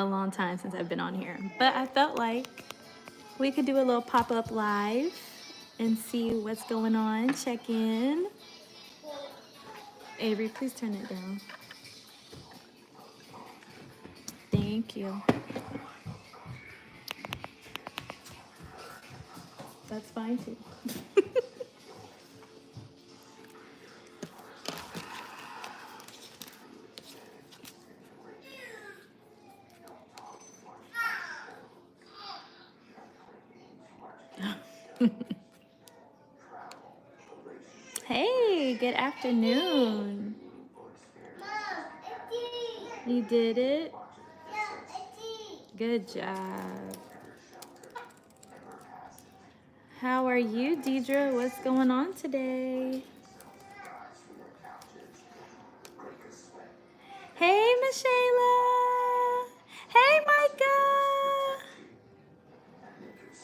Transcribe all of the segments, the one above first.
a long time since I've been on here. But I felt like we could do a little pop-up live and see what's going on. Check in. Avery, please turn it down. Thank you. That's fine too. Hey, good afternoon. You did it? Good job. How are you, Deidre? What's going on today? Hey, Michaela. Hey, Micah.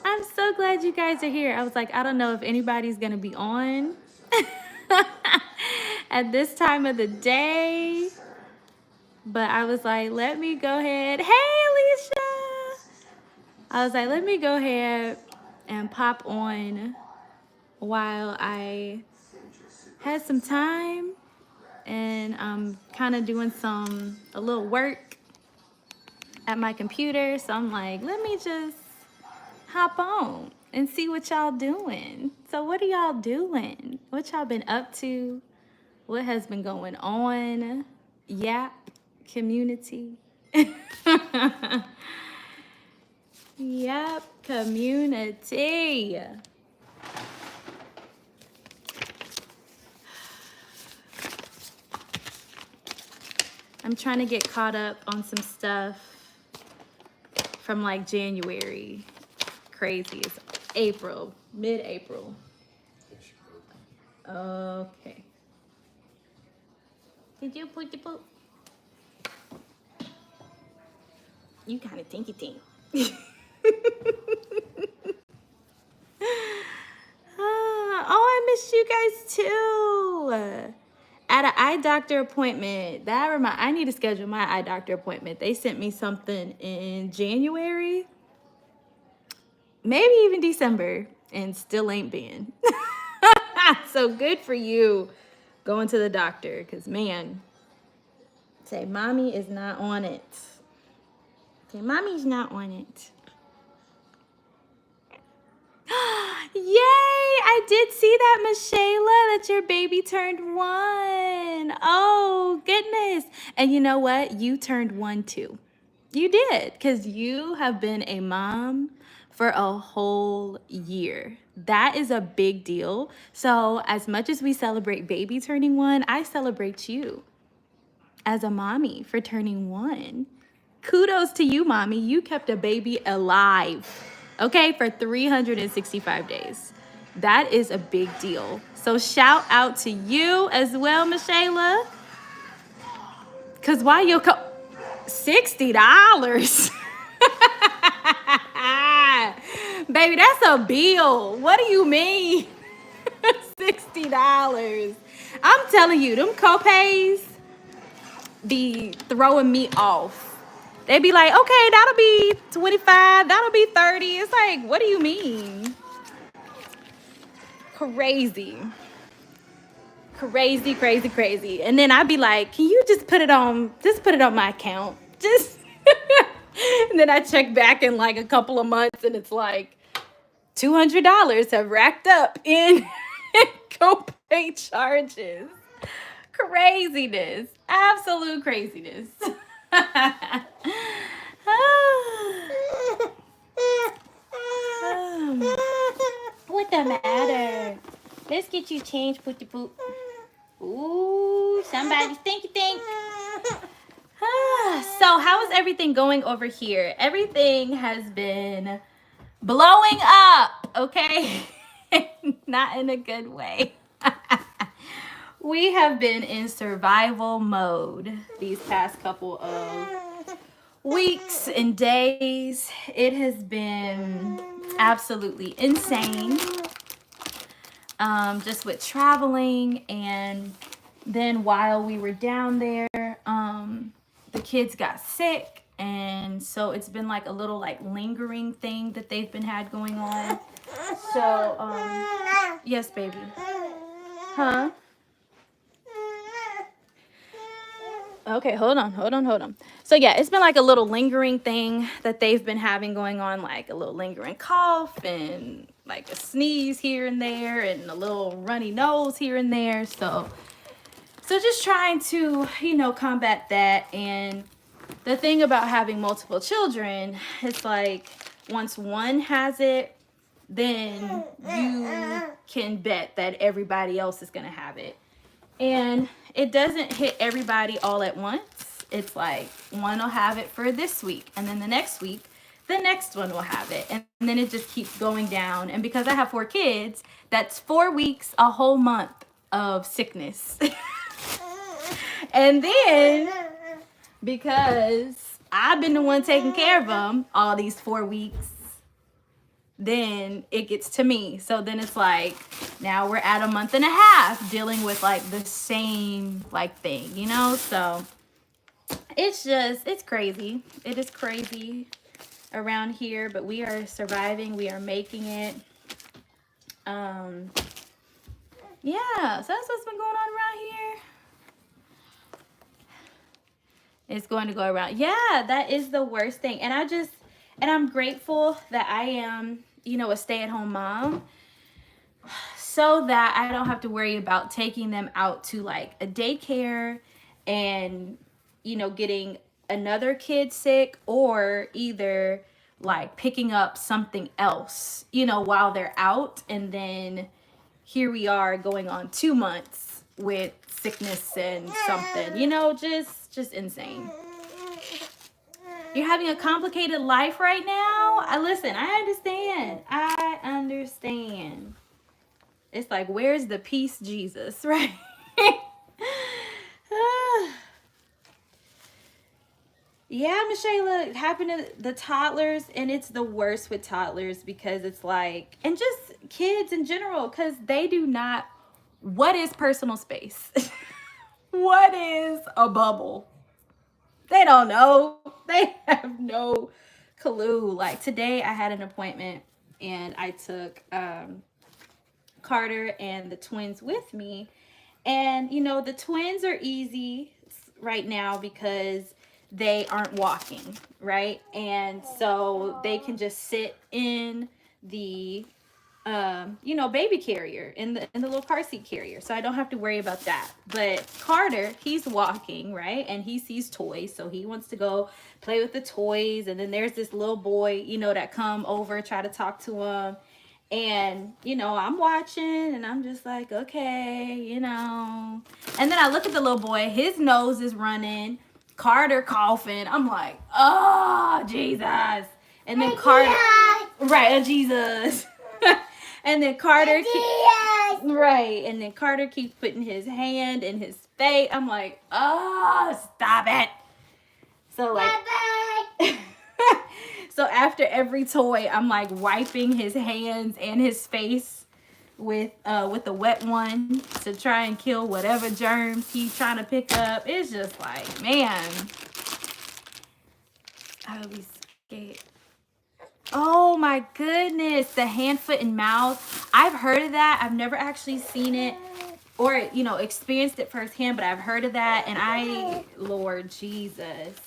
I'm so glad you guys are here. I was like, I don't know if anybody's going to be on at this time of the day. But I was like, let me go ahead. Hey, Alicia. I was like, let me go ahead and pop on while I had some time. And I'm kind of doing a little work at my computer. So I'm like, let me just hop on and see what y'all doing. So what are y'all doing? What y'all been up to? What has been going on? Yap community. Yep, community. I'm trying to get caught up on some stuff from like January. Crazy. It's April, mid-April. Okay. Did you put your poop? You kind of tinky tink. Oh, I missed you guys too. At an eye doctor appointment. I need to schedule my eye doctor appointment. They sent me something in January, maybe even December, and still ain't been. So good for you going to the doctor, because man, say mommy is not on it. Okay, mommy's not on it. Yay! I did see that, Michaela, that your baby turned 1. Oh, goodness. And you know what? You turned 1 too. You did, because you have been a mom for a whole year. That is a big deal. So as much as we celebrate baby turning 1, I celebrate you as a mommy for turning 1. Kudos to you, mommy. You kept a baby alive, okay, for 365 days. That is a big deal. So shout out to you as well, Michaela. Because why you $60? Baby, that's a bill. What do you mean? $60. I'm telling you, them copays be throwing me off. They be like, okay, that'll be 25, that'll be 30. It's like, what do you mean? Crazy. Crazy, crazy, crazy. And then I'd be like, can you just put it on my account? Just and then I check back in like a couple of months and it's like $200 have racked up in copay charges. Craziness. Absolute craziness. What the matter? Let's get you changed, Pooty Poop. Ooh, somebody stinky think. So how is everything going over here? Everything has been blowing up, okay? Not in a good way. We have been in survival mode these past couple of weeks and days. It has been absolutely insane. Just with traveling, and then while we were down there, the kids got sick, And so it's been like a little like lingering thing that they've been had going on. So yes, baby. Huh? Okay, hold on. So yeah, it's been like a little lingering thing that they've been having going on, like a little lingering cough and like a sneeze here and there and a little runny nose here and there. So just trying to, combat that. And the thing about having multiple children, it's like once one has it, then you can bet that everybody else is going to have it. And it doesn't hit everybody all at once. It's like one will have it for this week, and then the next week, the next one will have it. And then it just keeps going down. And because I have 4 kids, that's 4 weeks, a whole month of sickness. And then because I've been the one taking care of them all these 4 weeks, then it gets to me. So then it's like, now we're at a month and a half dealing with like the same like thing, So it's crazy. It is crazy around here, but we are surviving. We are making it. Yeah, so that's what's been going on around here. It's going to go around. Yeah, that is the worst thing. And I'm grateful that I am, a stay-at-home mom, so that I don't have to worry about taking them out to like a daycare and, getting another kid sick, or either like picking up something else, while they're out. And then here we are going on 2 months with sickness and something, just insane. You're having a complicated life right now. I understand. It's like, where's the peace, Jesus, right? Yeah, Michaela, it happened to the toddlers, and it's the worst with toddlers because it's like, and just kids in general, because they do not, what is personal space? What is a bubble? They don't know. They have no clue. Like today I had an appointment and I took Carter and the twins with me. And, the twins are easy right now because they aren't walking, right? And so they can just sit in the baby carrier, in the little car seat carrier, so I don't have to worry about that. But Carter, he's walking, right? And he sees toys, so he wants to go play with the toys. And then there's this little boy, that come over, try to talk to him. And I'm watching and I'm just like, okay, and then I look at the little boy, his nose is running, Carter coughing. I'm like, oh Jesus. And then Carter, right, Jesus. And then Carter and then Carter keeps putting his hand in his face. I'm like, oh, stop it. So like so after every toy, I'm like wiping his hands and his face with a wet one to try and kill whatever germs he's trying to pick up. It's just like, man, I would be scared. Oh my goodness, the hand, foot, and mouth. I've heard of that. I've never actually seen it or, experienced it firsthand, but I've heard of that. And Lord Jesus,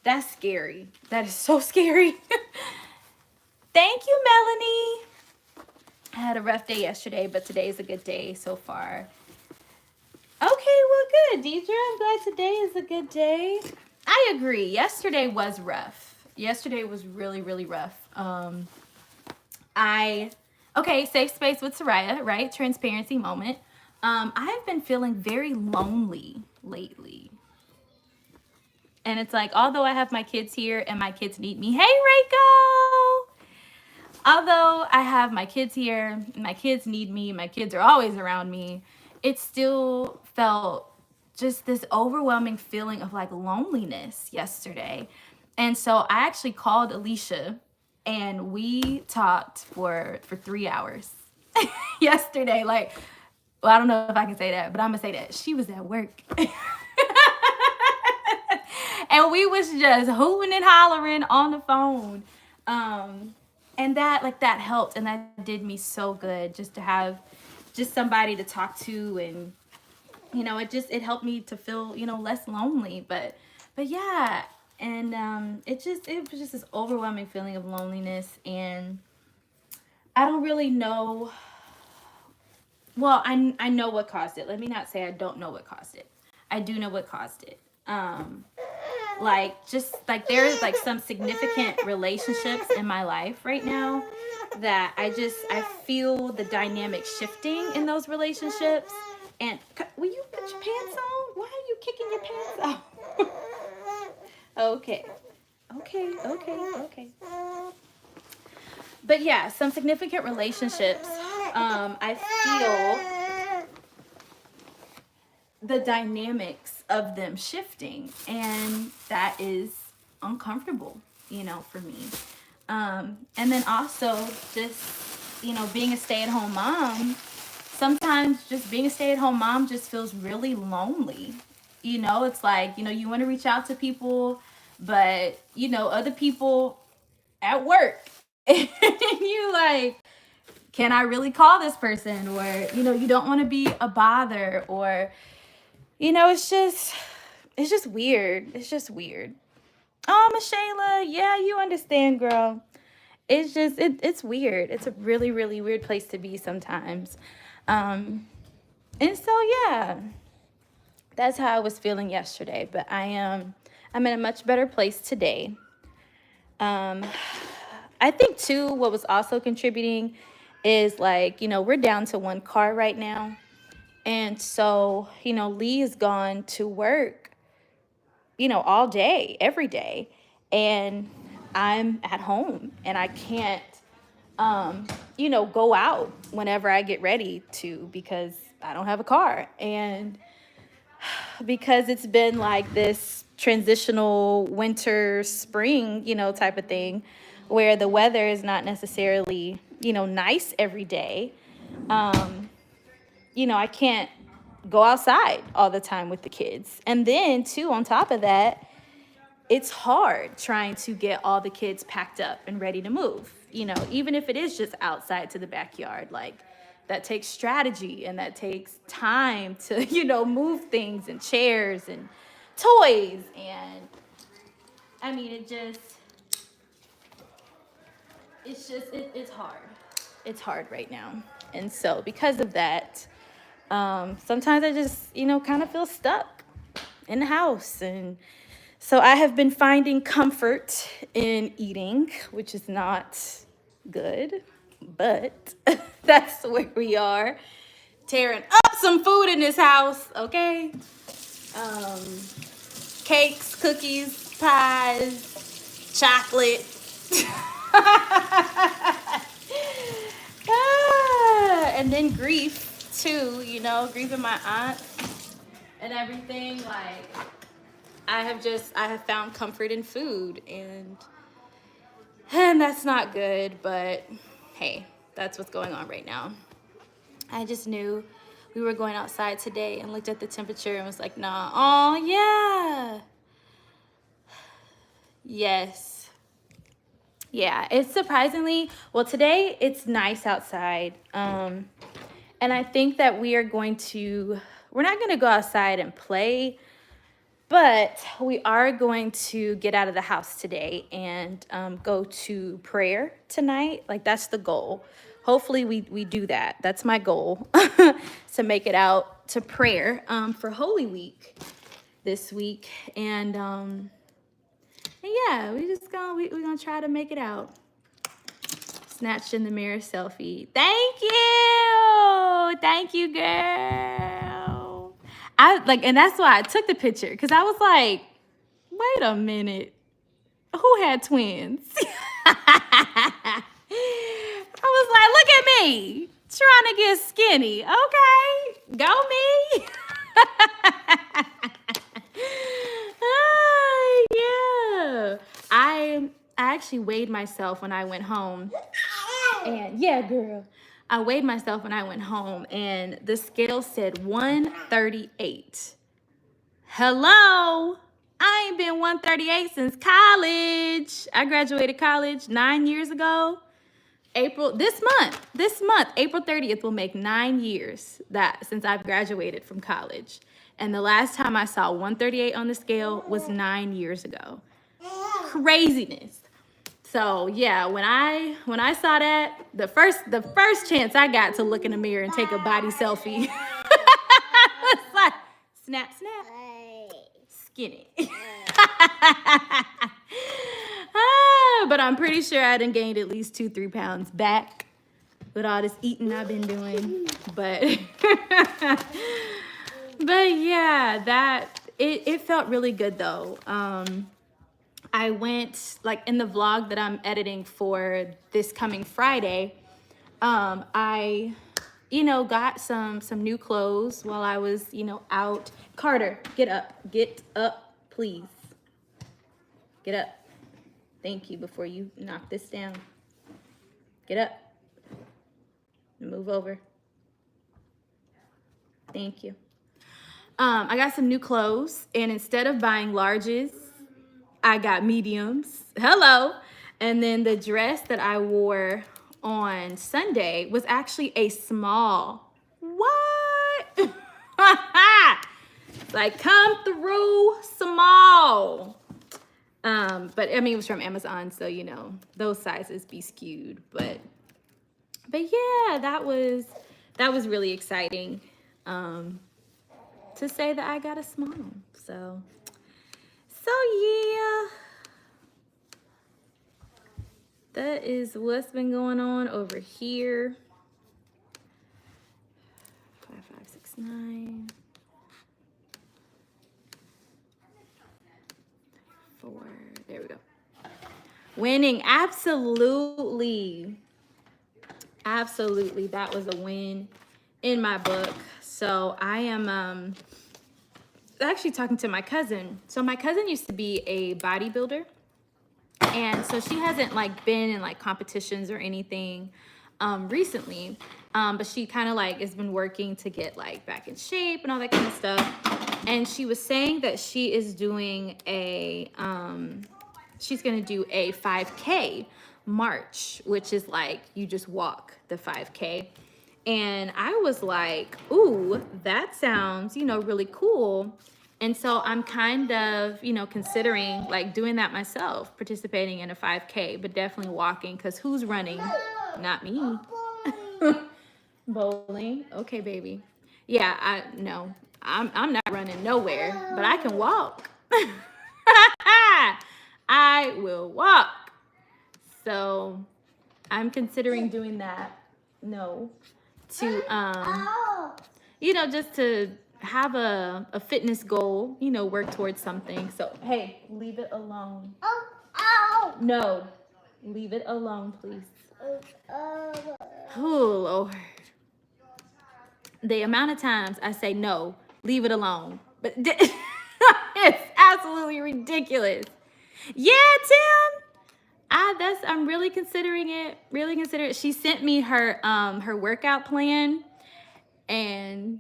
that's scary. That is so scary. Thank you, Melanie. I had a rough day yesterday, but today's a good day so far. Okay, well, good, Deidre. I'm glad today is a good day. I agree. Yesterday was rough. Yesterday was really, really rough. Safe space with Soraya, right? Transparency moment. I've been feeling very lonely lately. And it's like, although I have my kids here and my kids need me. Hey, Reiko! Although I have my kids here, my kids need me, my kids are always around me, it still felt just this overwhelming feeling of like loneliness yesterday. And so I actually called Alicia and we talked for 3 hours yesterday. Like, well, I don't know if I can say that, but I'm gonna say that she was at work. And we was just hooting and hollering on the phone. And that helped, and that did me so good just to have just somebody to talk to, and it helped me to feel less lonely. But yeah, and it was just this overwhelming feeling of loneliness, and I don't really know. Well, I know what caused it. Let me not say I don't know what caused it. I do know what caused it. Like there's like some significant relationships in my life right now that I feel the dynamic shifting in those relationships. And will you put your pants on? Why are you kicking your pants off? Okay. Okay. But yeah, some significant relationships. I feel the dynamics of them shifting, and that is uncomfortable, for me. And then also just, being a stay-at-home mom, sometimes just being a stay-at-home mom just feels really lonely. It's like, you want to reach out to people, but, other people at work. And you like, can I really call this person? Or, you don't want to be a bother, or, it's just weird. It's just weird. Oh, Michela, yeah, you understand, girl. It's just, it's weird. It's a really, really weird place to be sometimes. And so, yeah, that's how I was feeling yesterday. But I'm in a much better place today. I think, too, what was also contributing is, like, we're down to one car right now. And so, Lee is gone to work, all day, every day. And I'm at home, and I can't, go out whenever I get ready to, because I don't have a car. And because it's been like this transitional winter, spring, type of thing, where the weather is not necessarily, nice every day. I can't go outside all the time with the kids. And then, too, on top of that, it's hard trying to get all the kids packed up and ready to move, even if it is just outside to the backyard. Like, that takes strategy, and that takes time to, move things and chairs and toys. And I mean, it's hard. It's hard right now. And so because of that, sometimes I just, kind of feel stuck in the house. And so I have been finding comfort in eating, which is not good, but that's where we are. Tearing up some food in this house, okay? Cakes, cookies, pies, chocolate. And then grief, too, grieving my aunt and everything. Like, I have found comfort in food, and that's not good, but hey, that's what's going on right now. I just knew we were going outside today and looked at the temperature and was like, nah, oh yeah. Yes. Yeah, it's surprisingly, well, today it's nice outside. And I think that we're not going to go outside and play, but we are going to get out of the house today and go to prayer tonight. Like, that's the goal. Hopefully we do that. That's my goal, to make it out to prayer for Holy Week this week. And yeah, we're gonna try to make it out. Snatched in the mirror selfie. Thank you, girl. And that's why I took the picture, because I was like, wait a minute, who had twins? I was like, look at me, trying to get skinny. Okay, go me. Yeah. I actually weighed myself when I went home. And yeah, girl, I weighed myself when I went home, and the scale said 138. Hello. I ain't been 138 since college. I graduated college 9 years ago. This month, April 30th will make 9 years that since I've graduated from college. And the last time I saw 138 on the scale was 9 years ago. Craziness. So yeah, when I saw that, the first chance I got to look in the mirror and take a body selfie, it's like snap, snap, skinny. But I'm pretty sure I done gained at least 2-3 pounds back with all this eating I've been doing. But but yeah, it felt really good though. I went, like, in the vlog that I'm editing for this coming Friday, I, got some new clothes while I was, out. Carter, get up, please. Get up. Thank you, before you knock this down. Get up. Move over. Thank you. I got some new clothes, and instead of buying larges, I got mediums. Hello. And then the dress that I wore on Sunday was actually a small. What? Like, come through small. But I mean, it was from Amazon, so those sizes be skewed. But yeah, that was really exciting. To say that I got a small. So yeah, that is what's been going on over here. 5, 5, 6, 9. 4. There we go. Winning, absolutely. That was a win in my book. So I am actually talking to my cousin. So my cousin used to be a bodybuilder, and so she hasn't been in competitions or anything recently, but she kind of has been working to get back in shape and all that kind of stuff. And she was saying that she is doing she's gonna do a 5K march, which is you just walk the 5K. And I was like, ooh, that sounds, really cool. And so I'm kind of, considering doing that myself, participating in a 5K, but definitely walking, because who's running? Not me. Bowling. Okay, baby. Yeah, I'm not running nowhere, but I can walk. I will walk. So I'm considering doing that. To just to have a fitness goal, work towards something. So hey, leave it alone. No, leave it alone, please. Oh Lord, the amount of times I say no, leave it alone, but it's absolutely ridiculous. Yeah, Tim, I'm really considering it. She sent me her workout plan, and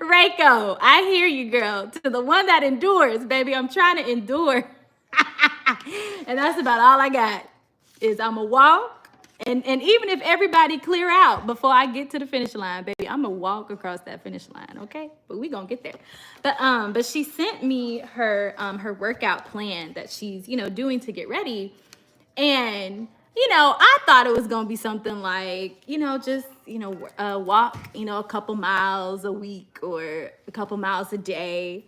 Reiko, I hear you, girl. To the one that endures, baby, I'm trying to endure. And that's about all I got, is I'm going to walk. And even if everybody clear out before I get to the finish line, baby, I'm going to walk across that finish line, okay? But we going to get there. But she sent me her workout plan that she's, doing to get ready. And, I thought it was going to be something just, walk, a couple miles a week or a couple miles a day.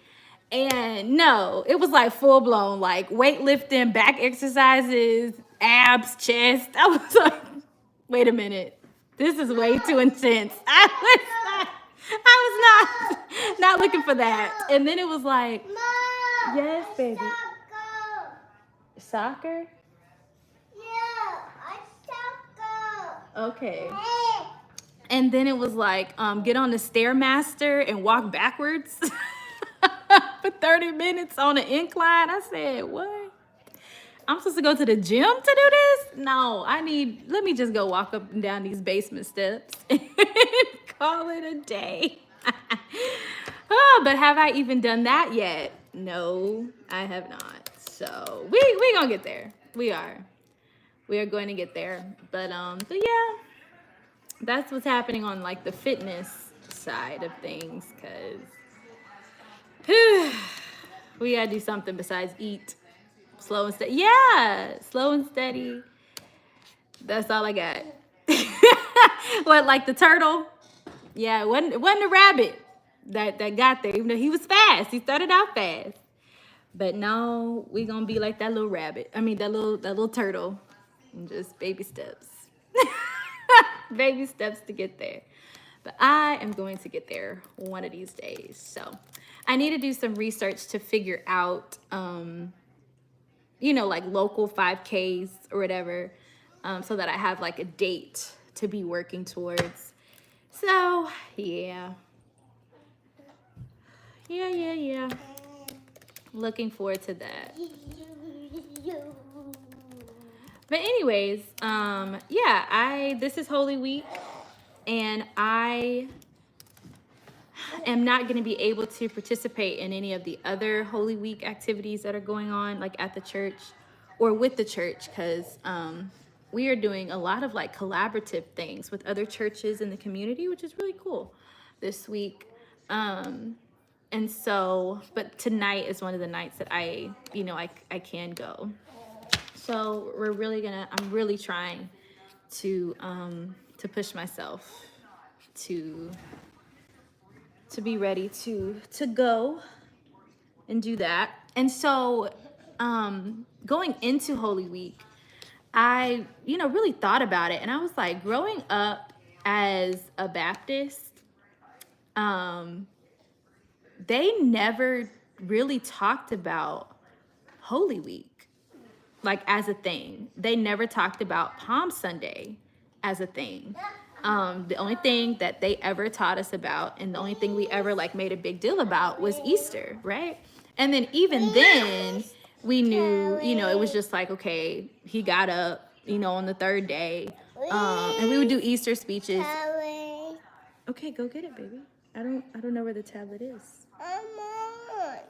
And no, it was full blown, weightlifting, back exercises, abs, chest. I was like, wait a minute, this is way too intense. I was not looking for that. And then it was like, Mom, yes, baby. Soccer? Yeah, soccer. Okay. And then it was get on the Stairmaster and walk backwards for 30 minutes on an incline. I said, what? I'm supposed to go to the gym to do this? No, let me just go walk up and down these basement steps and call it a day. But have I even done that yet? No, I have not. So we gonna get there. We are going to get there. But yeah, that's what's happening on like the fitness side of things, because we gotta do something besides eat. Slow and steady. Yeah, slow and steady. That's all I got. What, like the turtle? Yeah, it wasn't a rabbit that got there, even though he was fast. He started out fast. But no, we gonna be like that little rabbit. I mean that little turtle. And just baby steps. Baby steps to get there. But I am going to get there one of these days. So I need to do some research to figure out like local 5Ks or whatever, so that I have like a date to be working towards. So yeah. Looking forward to that. But anyways, this is Holy Week, and I am not going to be able to participate in any of the other Holy Week activities that are going on, like at the church or with the church, because we are doing a lot of like collaborative things with other churches in the community, which is really cool this week. And so, but tonight is one of the nights that I can go. So I'm really trying to push myself to be ready to go and do that. And so, going into Holy Week, I, really thought about it, and I was like, growing up as a Baptist, they never really talked about Holy Week, like as a thing. They never talked about Palm Sunday as a thing. The only thing that they ever taught us about, and the only thing we ever like made a big deal about, was Easter, right? And then even then, we knew, it was just like, okay, he got up, on the third day, and we would do Easter speeches. Okay, go get it, baby. I don't know where the tablet is.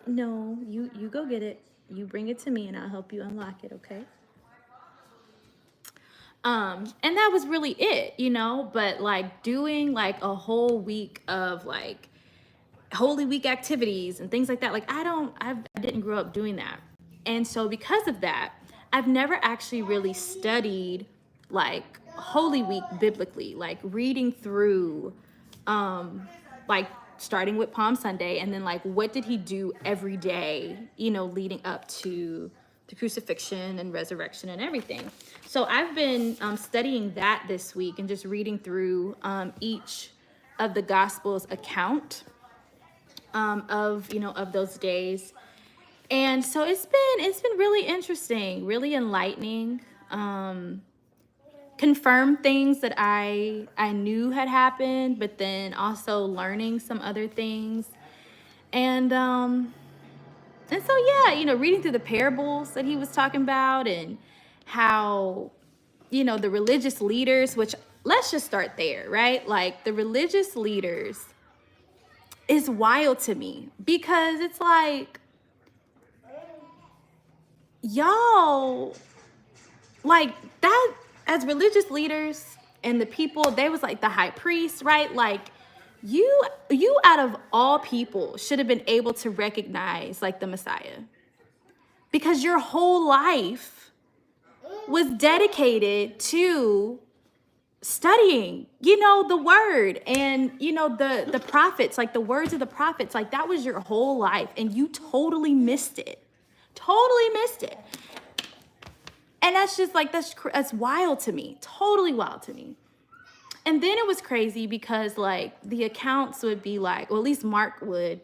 No, you go get it. You bring it to me, and I'll help you unlock it, okay? And that was really it, but like doing like a whole week of like Holy Week activities and things like that. Like I didn't grow up doing that. And so because of that, I've never actually really studied like Holy Week biblically, like reading through, like starting with Palm Sunday, and then like what did he do every day, leading up to the crucifixion and resurrection and everything. So I've been studying that this week and just reading through each of the Gospels' account of those days. And so it's been really interesting, really enlightening, confirm things that I knew had happened, but then also learning some other things. And so, yeah, reading through the parables that he was talking about, and how, the religious leaders, which let's just start there, right? Like the religious leaders is wild to me, because it's like, y'all, like that, as religious leaders and the people, they was like the high priest, right? Like you out of all people should have been able to recognize like the Messiah, because your whole life was dedicated to studying, the word, and the prophets, like the words of the prophets. Like that was your whole life, and you totally missed it. And that's just like, that's wild to me, totally wild to me. And then it was crazy because like the accounts would be like, or at least Mark would,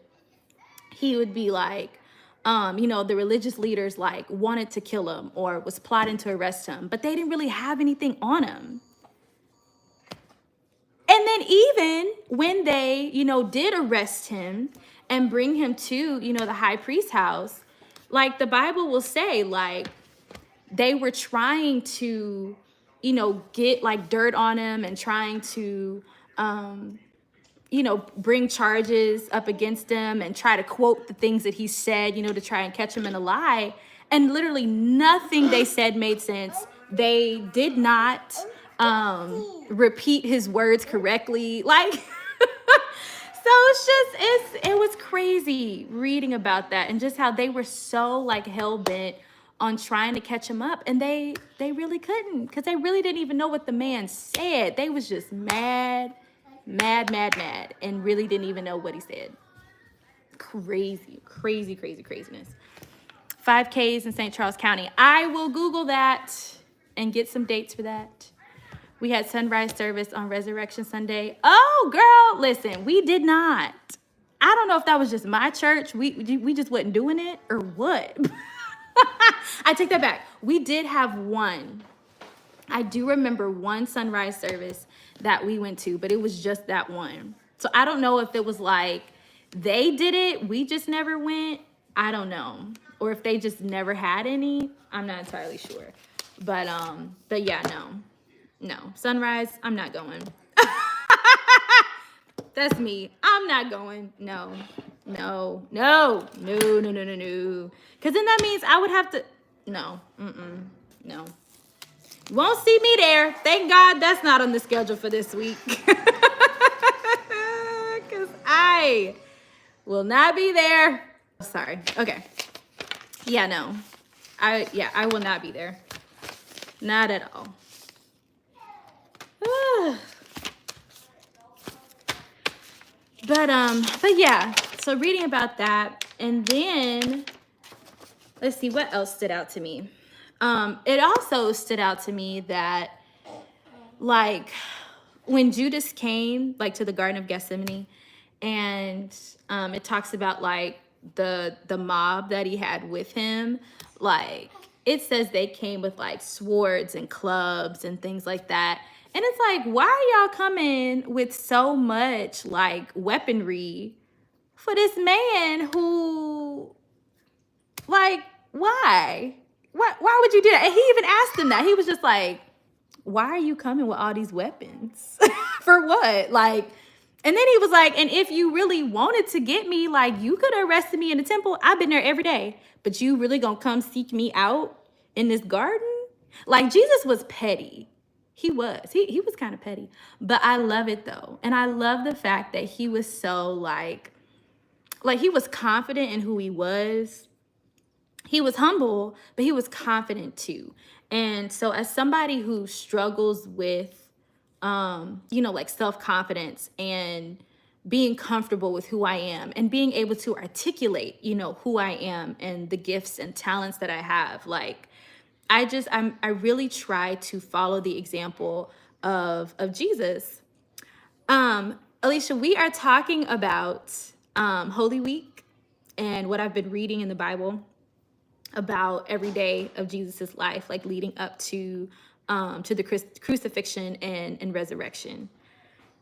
he would be like, the religious leaders like wanted to kill him or was plotting to arrest him, but they didn't really have anything on him. And then even when they, did arrest him and bring him to, the high priest's house, like the Bible will say, like, they were trying to, get like dirt on him and trying to, bring charges up against him and try to quote the things that he said, to try and catch him in a lie. And literally nothing they said made sense. They did not repeat his words correctly. Like, so it was crazy reading about that and just how they were so like hell bent on trying to catch him up, and they really couldn't, because they really didn't even know what the man said. They was just mad, and really didn't even know what he said. Craziness. 5Ks in St. Charles County. I will Google that and get some dates for that. We had sunrise service on Resurrection Sunday. Oh, girl, listen, we did not. I don't know if that was just my church. We just wasn't doing it or what. I take that back. We did have one. I do remember one sunrise service that we went to, but it was just that one. So I don't know if it was like they did it, we just never went. I don't know. Or if they just never had any. I'm not entirely sure. But yeah, no. Sunrise, I'm not going. That's me. I'm not going. No. Because then that means I would have to, no. You won't see me there. Thank God that's not on the schedule for this week. Because I will not be there. Sorry. Okay. Yeah, no. I will not be there. Not at all. But yeah, so reading about that, and then let's see what else stood out to me. It also stood out to me that, like, when Judas came, like, to the Garden of Gethsemane, and it talks about like the mob that he had with him, like it says they came with like swords and clubs and things like that. And it's like, why are y'all coming with so much like weaponry for this man who, like, why? Why would you do that? And he even asked him that. He was just like, why are you coming with all these weapons? For what? Like, and then he was like, and if you really wanted to get me, like, you could have arrested me in the temple. I've been there every day. But you really gonna come seek me out in this garden? Like, Jesus was petty. He was kind of petty, but I love it though. And I love the fact that he was so like he was confident in who he was. He was humble, but he was confident too. And so as somebody who struggles with, like self-confidence and being comfortable with who I am and being able to articulate, who I am and the gifts and talents that I have, like, I really try to follow the example of Jesus. Alicia, we are talking about Holy Week and what I've been reading in the Bible about every day of Jesus's life, like leading up to the crucifixion and resurrection.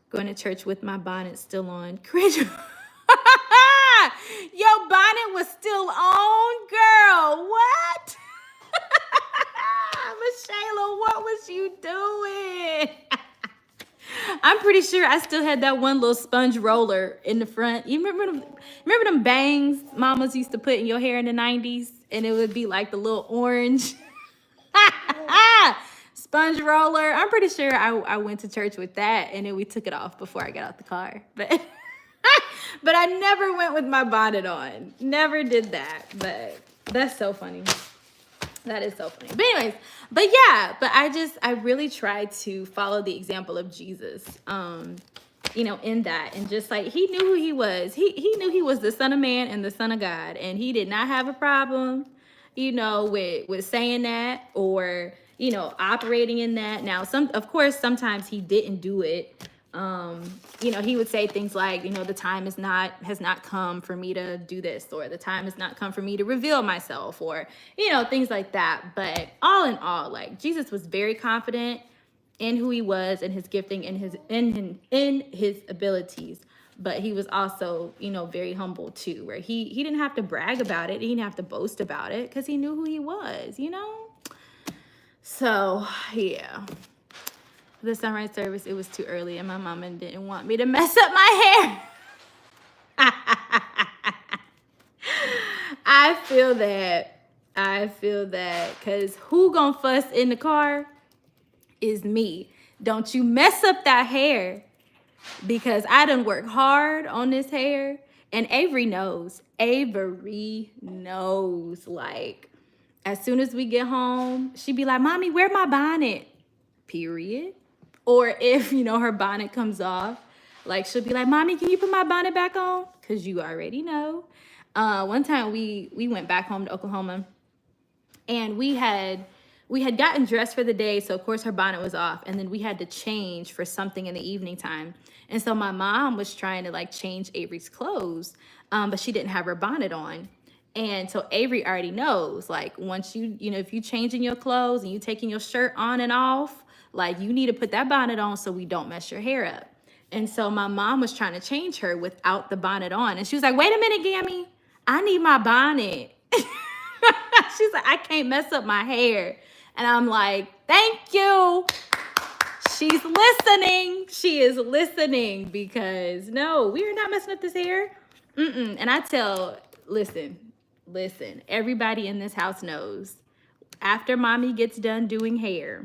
Going to church with my bonnet still on. Cringe. Your bonnet was still on, girl. What? Michelle, what was you doing? I'm pretty sure I still had that one little sponge roller in the front. You remember them bangs mamas used to put in your hair in the 90s? And it would be like the little orange sponge roller. I'm pretty sure I went to church with that, and then we took it off before I got out the car. But but I never went with my bonnet on. Never did that. But that's so funny. That is so funny. But anyways, but I really try to follow the example of Jesus, in that. And just like, he knew who he was. He knew he was the Son of Man and the Son of God. And he did not have a problem, with saying that or, operating in that. Now, of course, sometimes he didn't do it. He would say things like, the time has not come for me to do this, or the time has not come for me to reveal myself, or, things like that. But all in all, like, Jesus was very confident in who he was and his gifting and in his abilities. But he was also, very humble too, where he didn't have to brag about it. He didn't have to boast about it because he knew who he was, So, yeah. the sunrise service, it was too early and my mama didn't want me to mess up my hair. I feel that. I feel that. Because who gonna fuss in the car is me. Don't you mess up that hair. Because I done work hard on this hair. And Avery knows. Avery knows. Like, as soon as we get home, she'd be like, Mommy, where my bonnet? Period. Or if, you know, her bonnet comes off, like, she'll be like, Mommy, can you put my bonnet back on? Because you already know. One time we went back home to Oklahoma, and we had gotten dressed for the day, so of course her bonnet was off, and then we had to change for something in the evening time. And so my mom was trying to like change Avery's clothes, but she didn't have her bonnet on. And so Avery already knows, like, once you know, if you changing your clothes and you taking your shirt on and off, like, you need to put that bonnet on so we don't mess your hair up. And so my mom was trying to change her without the bonnet on. And she was like, wait a minute, Gammy, I need my bonnet. She's like, I can't mess up my hair. And I'm like, thank you. She's listening. She is listening, because no, we are not messing up this hair. And I tell, listen, everybody in this house knows, after mommy gets done doing hair,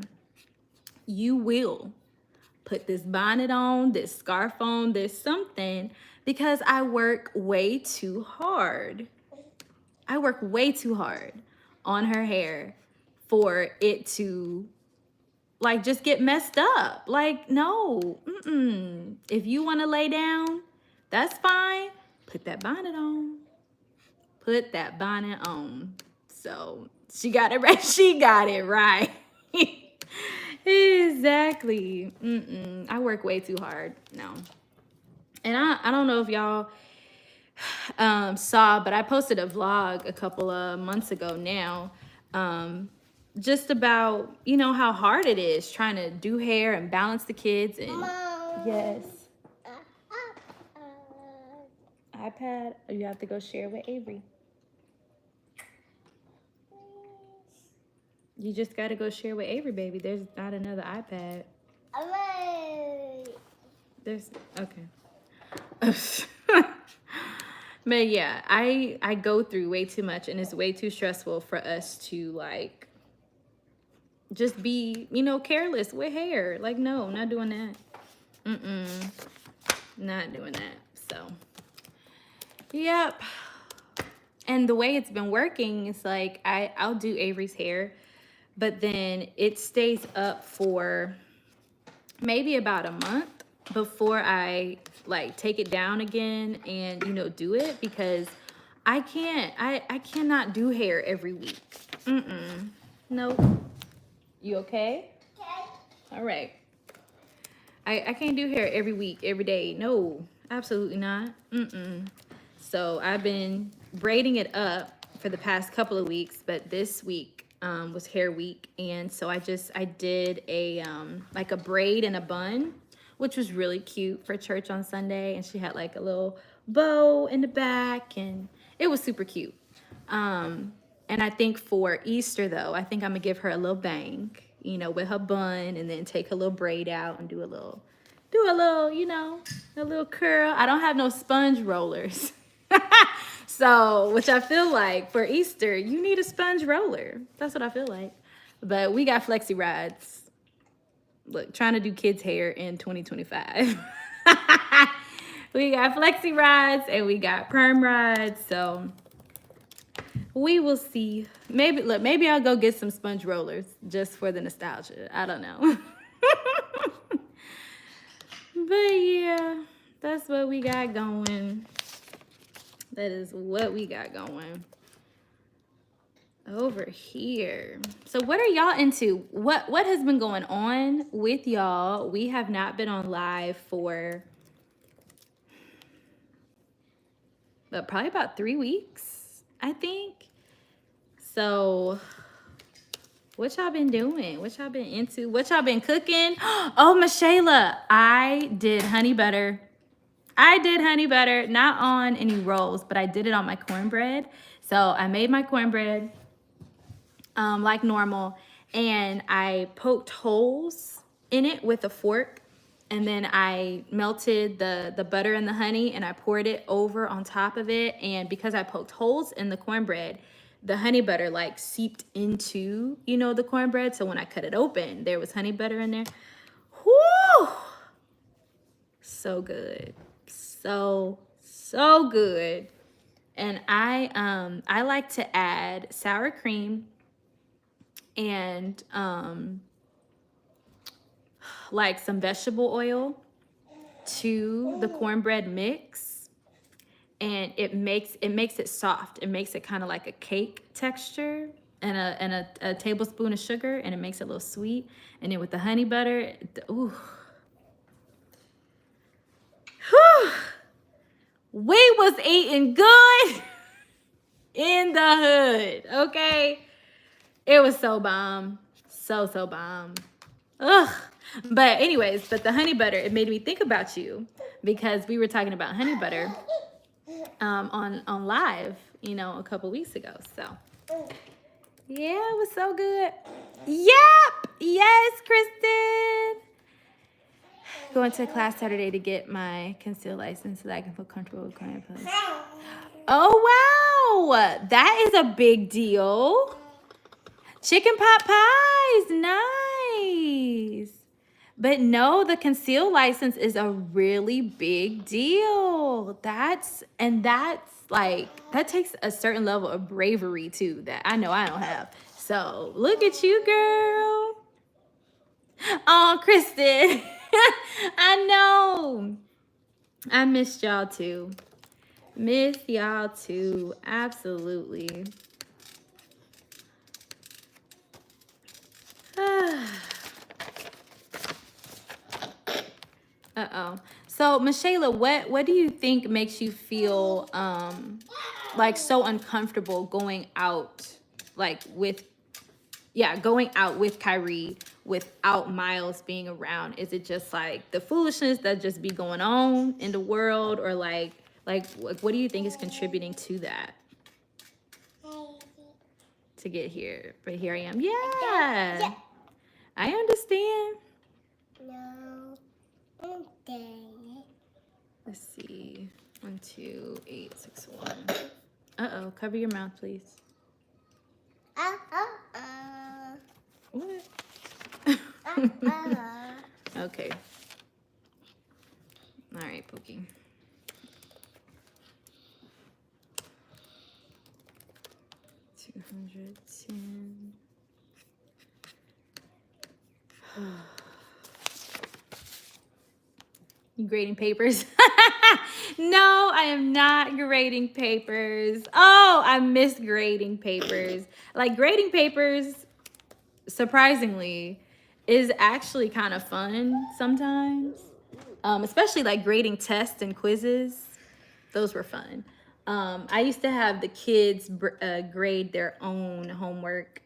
you will put this bonnet on, this scarf on, this something, because I work way too hard. I work way too hard on her hair for it to like just get messed up. Like, no, if you want to lay down, that's fine. Put that bonnet on. Put that bonnet on. So she got it right. She got it right. Exactly. I work way too hard. No. And I don't know if y'all saw, but I posted a vlog a couple of months ago now, just about, you know, how hard it is trying to do hair and balance the kids. And Mom. Yes. iPad, you have to go share with Avery. You just got to go share with Avery, baby. There's not another iPad. There's, okay. But yeah, I go through way too much, and it's way too stressful for us to like just be, you know, careless with hair. Like, no, not doing that. Not doing that. So, yep. And the way it's been working is like I'll do Avery's hair, but then it stays up for maybe about a month before I like take it down again and, you know, do it, because I cannot do hair every week. Nope. You okay? Okay. All right. I can't do hair every week, every day. No, absolutely not. So I've been braiding it up for the past couple of weeks, but this week was hair week, and so I did a like a braid and a bun, which was really cute for church on Sunday. And she had like a little bow in the back, and it was super cute. And I think for Easter though, I think I'm gonna give her a little bang, you know, with her bun, and then take a little braid out and do a little, you know, a little curl. I don't have no sponge rollers. So, which I feel like for Easter, you need a sponge roller. That's what I feel like. But we got flexi rods. Look, trying to do kids' hair in 2025. We got flexi rods and we got perm rods. So we will see. Maybe, look, maybe I'll go get some sponge rollers just for the nostalgia. I don't know. But yeah, that's what we got going. That is what we got going over here. So what are y'all into? What has been going on with y'all? We have not been on live for probably about 3 weeks, I think. So what y'all been doing? What y'all been into? What y'all been cooking? Oh, Miss Shayla, I did honey butter. Not on any rolls, but I did it on my cornbread. So I made my cornbread like normal, and I poked holes in it with a fork, and then I melted the butter and the honey, and I poured it over on top of it. And because I poked holes in the cornbread, the honey butter like seeped into, you know, the cornbread. So when I cut it open, there was honey butter in there. Whoo! So good. So good. And I like to add sour cream and like some vegetable oil to the cornbread mix, and it makes it soft. It makes it kind of like a cake texture, and a tablespoon of sugar, and it makes it a little sweet. And then with the honey butter, ooh. Whew. We was eating good in the hood, okay? It was so bomb. So bomb. Ugh. But anyways, but the honey butter, it made me think about you, because we were talking about honey butter on live, you know, a couple weeks ago. So yeah, it was so good. Yep. Yes, Kristen. Going to class Saturday to get my concealed license so that I can feel comfortable with client place. Oh wow, that is a big deal. Chicken pot pies, nice. But no, the concealed license is a really big deal. That's like, that takes a certain level of bravery too, that I know I don't have. So look at you, girl. Oh, Kristen. I know. I missed y'all too. Miss y'all too. Absolutely. Uh-oh. So, Michaela, what do you think makes you feel like so uncomfortable going out, like going out with Kyrie without Miles being around? Is it just like the foolishness that just be going on in the world, or like what do you think is contributing to that? To get here, but here I am. Yeah. I understand. No. Okay. Let's see. 1, 2, 8, 6, 1. Uh-oh. Cover your mouth, please. What? Okay. All right, Pookie. $210. You grading papers? No, I am not grading papers. Oh, I miss grading papers. Like, grading papers, surprisingly, is actually kind of fun sometimes. Especially like grading tests and quizzes. Those were fun. I used to have the kids grade their own homework.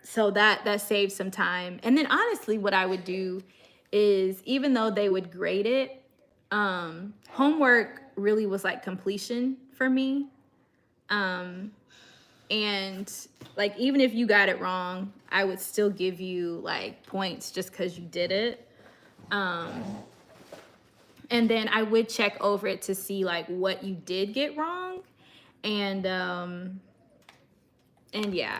So that saved some time. And then honestly, what I would do is, even though they would grade it, homework really was like completion for me. And like, even if you got it wrong, I would still give you like points just because you did it. And then I would check over it to see like what you did get wrong. And yeah,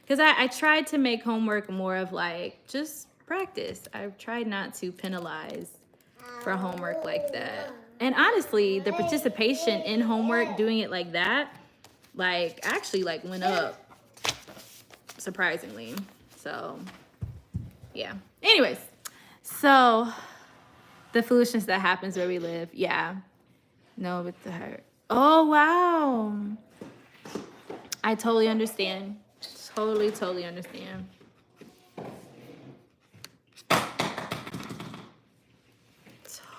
because I tried to make homework more of like just practice. I tried not to penalize for homework like that. And honestly, the participation in homework, doing it like that, like actually like went up surprisingly. So yeah. Anyways, so the foolishness that happens where we live. Yeah. No, with the hurt. Oh wow. I totally understand. Totally understand.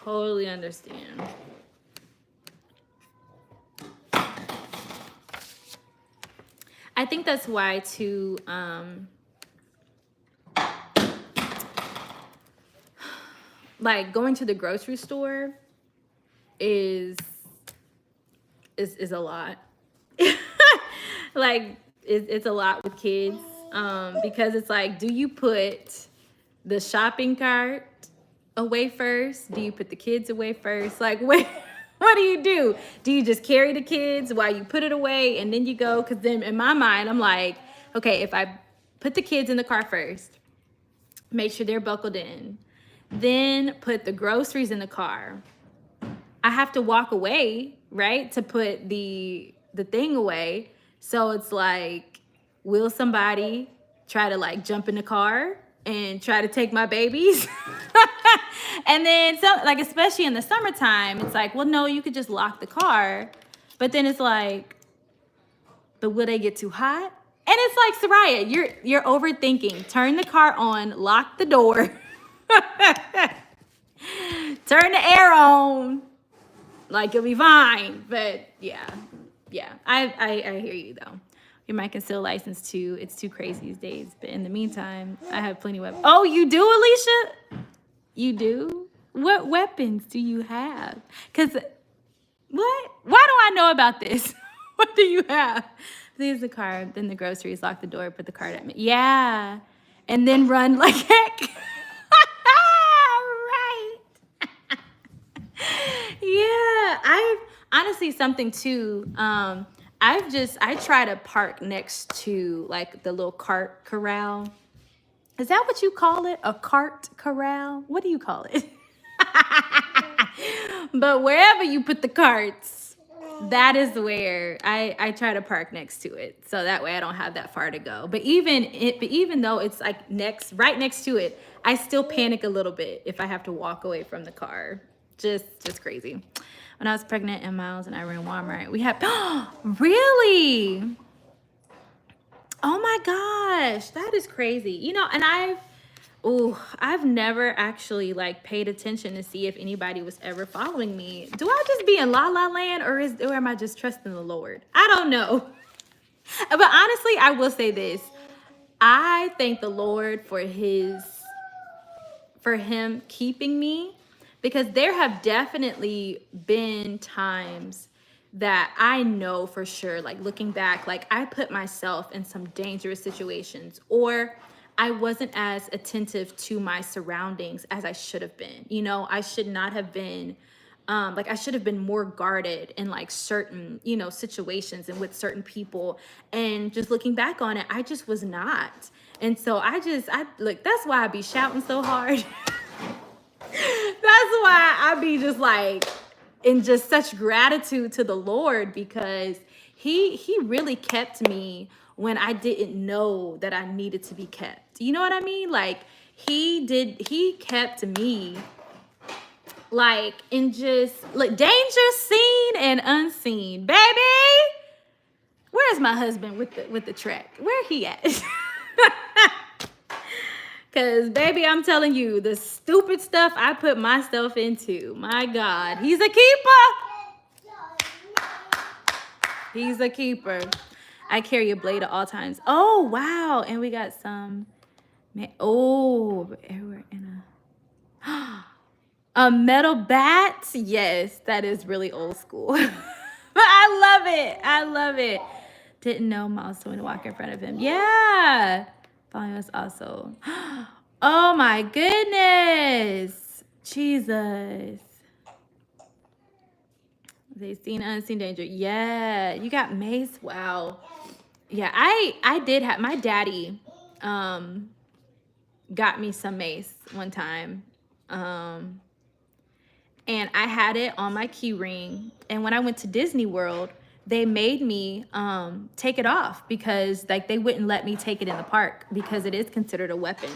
Totally understand. I think that's why too, like going to the grocery store is a lot. Like it's a lot with kids. Because it's like, do you put the shopping cart away first? Do you put the kids away first? Like, what do you do? Do you just carry the kids while you put it away and then you go? Because then in my mind, I'm like, okay, if I put the kids in the car first, make sure they're buckled in, then put the groceries in the car, I have to walk away, right, to put the thing away. So it's like, will somebody try to like jump in the car and try to take my babies? And then so like, especially in the summertime, it's like, well, no, you could just lock the car. But then it's like, but will they get too hot? And it's like, Soraya, you're overthinking. Turn the car on, lock the door, turn the air on. Like, you'll be fine. But yeah, I hear you though. Your mic is still licensed too. It's too crazy these days. But in the meantime, I have plenty of weapons. Oh, you do, Alicia? You do? What weapons do you have? Because, what? Why do I know about this? What do you have? Leave the car, then the groceries, lock the door, put the card at me. Yeah. And then run like heck. Right. Yeah, I've honestly something too. I try to park next to like the little cart corral. Is that what you call it? A cart corral? What do you call it? But wherever you put the carts, that is where I try to park next to it. So that way I don't have that far to go. But even though it's like right next to it, I still panic a little bit if I have to walk away from the car. Just crazy. When I was pregnant and Miles and I were in Walmart, we had, really? Oh my gosh, that is crazy. You know, and I've never actually like paid attention to see if anybody was ever following me. Do I just be in la la land, or am I just trusting the Lord? I don't know. But honestly, I will say this. I thank the Lord for him keeping me, because there have definitely been times that I know for sure, like looking back, like I put myself in some dangerous situations, or I wasn't as attentive to my surroundings as I should have been. You know, I should not have been, like I should have been more guarded in like certain, situations and with certain people. And just looking back on it, I just was not. And so I look, that's why I be shouting so hard. That's why I be just like in just such gratitude to the Lord, because he really kept me when I didn't know that I needed to be kept. You know what I mean? Like he kept me like in just like danger seen and unseen. Baby, where's my husband with the track? Where he at? Because, baby, I'm telling you, the stupid stuff I put myself into, my God, he's a keeper. He's a keeper. I carry a blade at all times. Oh, wow. And we got some, we're in a metal bat. Yes, that is really old school. But I love it. I love it. Didn't know Miles told me to walk in front of him. Yeah. Following us also. Oh my goodness. Jesus. They seen unseen danger. Yeah. You got mace. Wow. Yeah, I did have, my daddy got me some mace one time. And I had it on my key ring. And when I went to Disney World, they made me take it off, because like they wouldn't let me take it in the park because it is considered a weapon.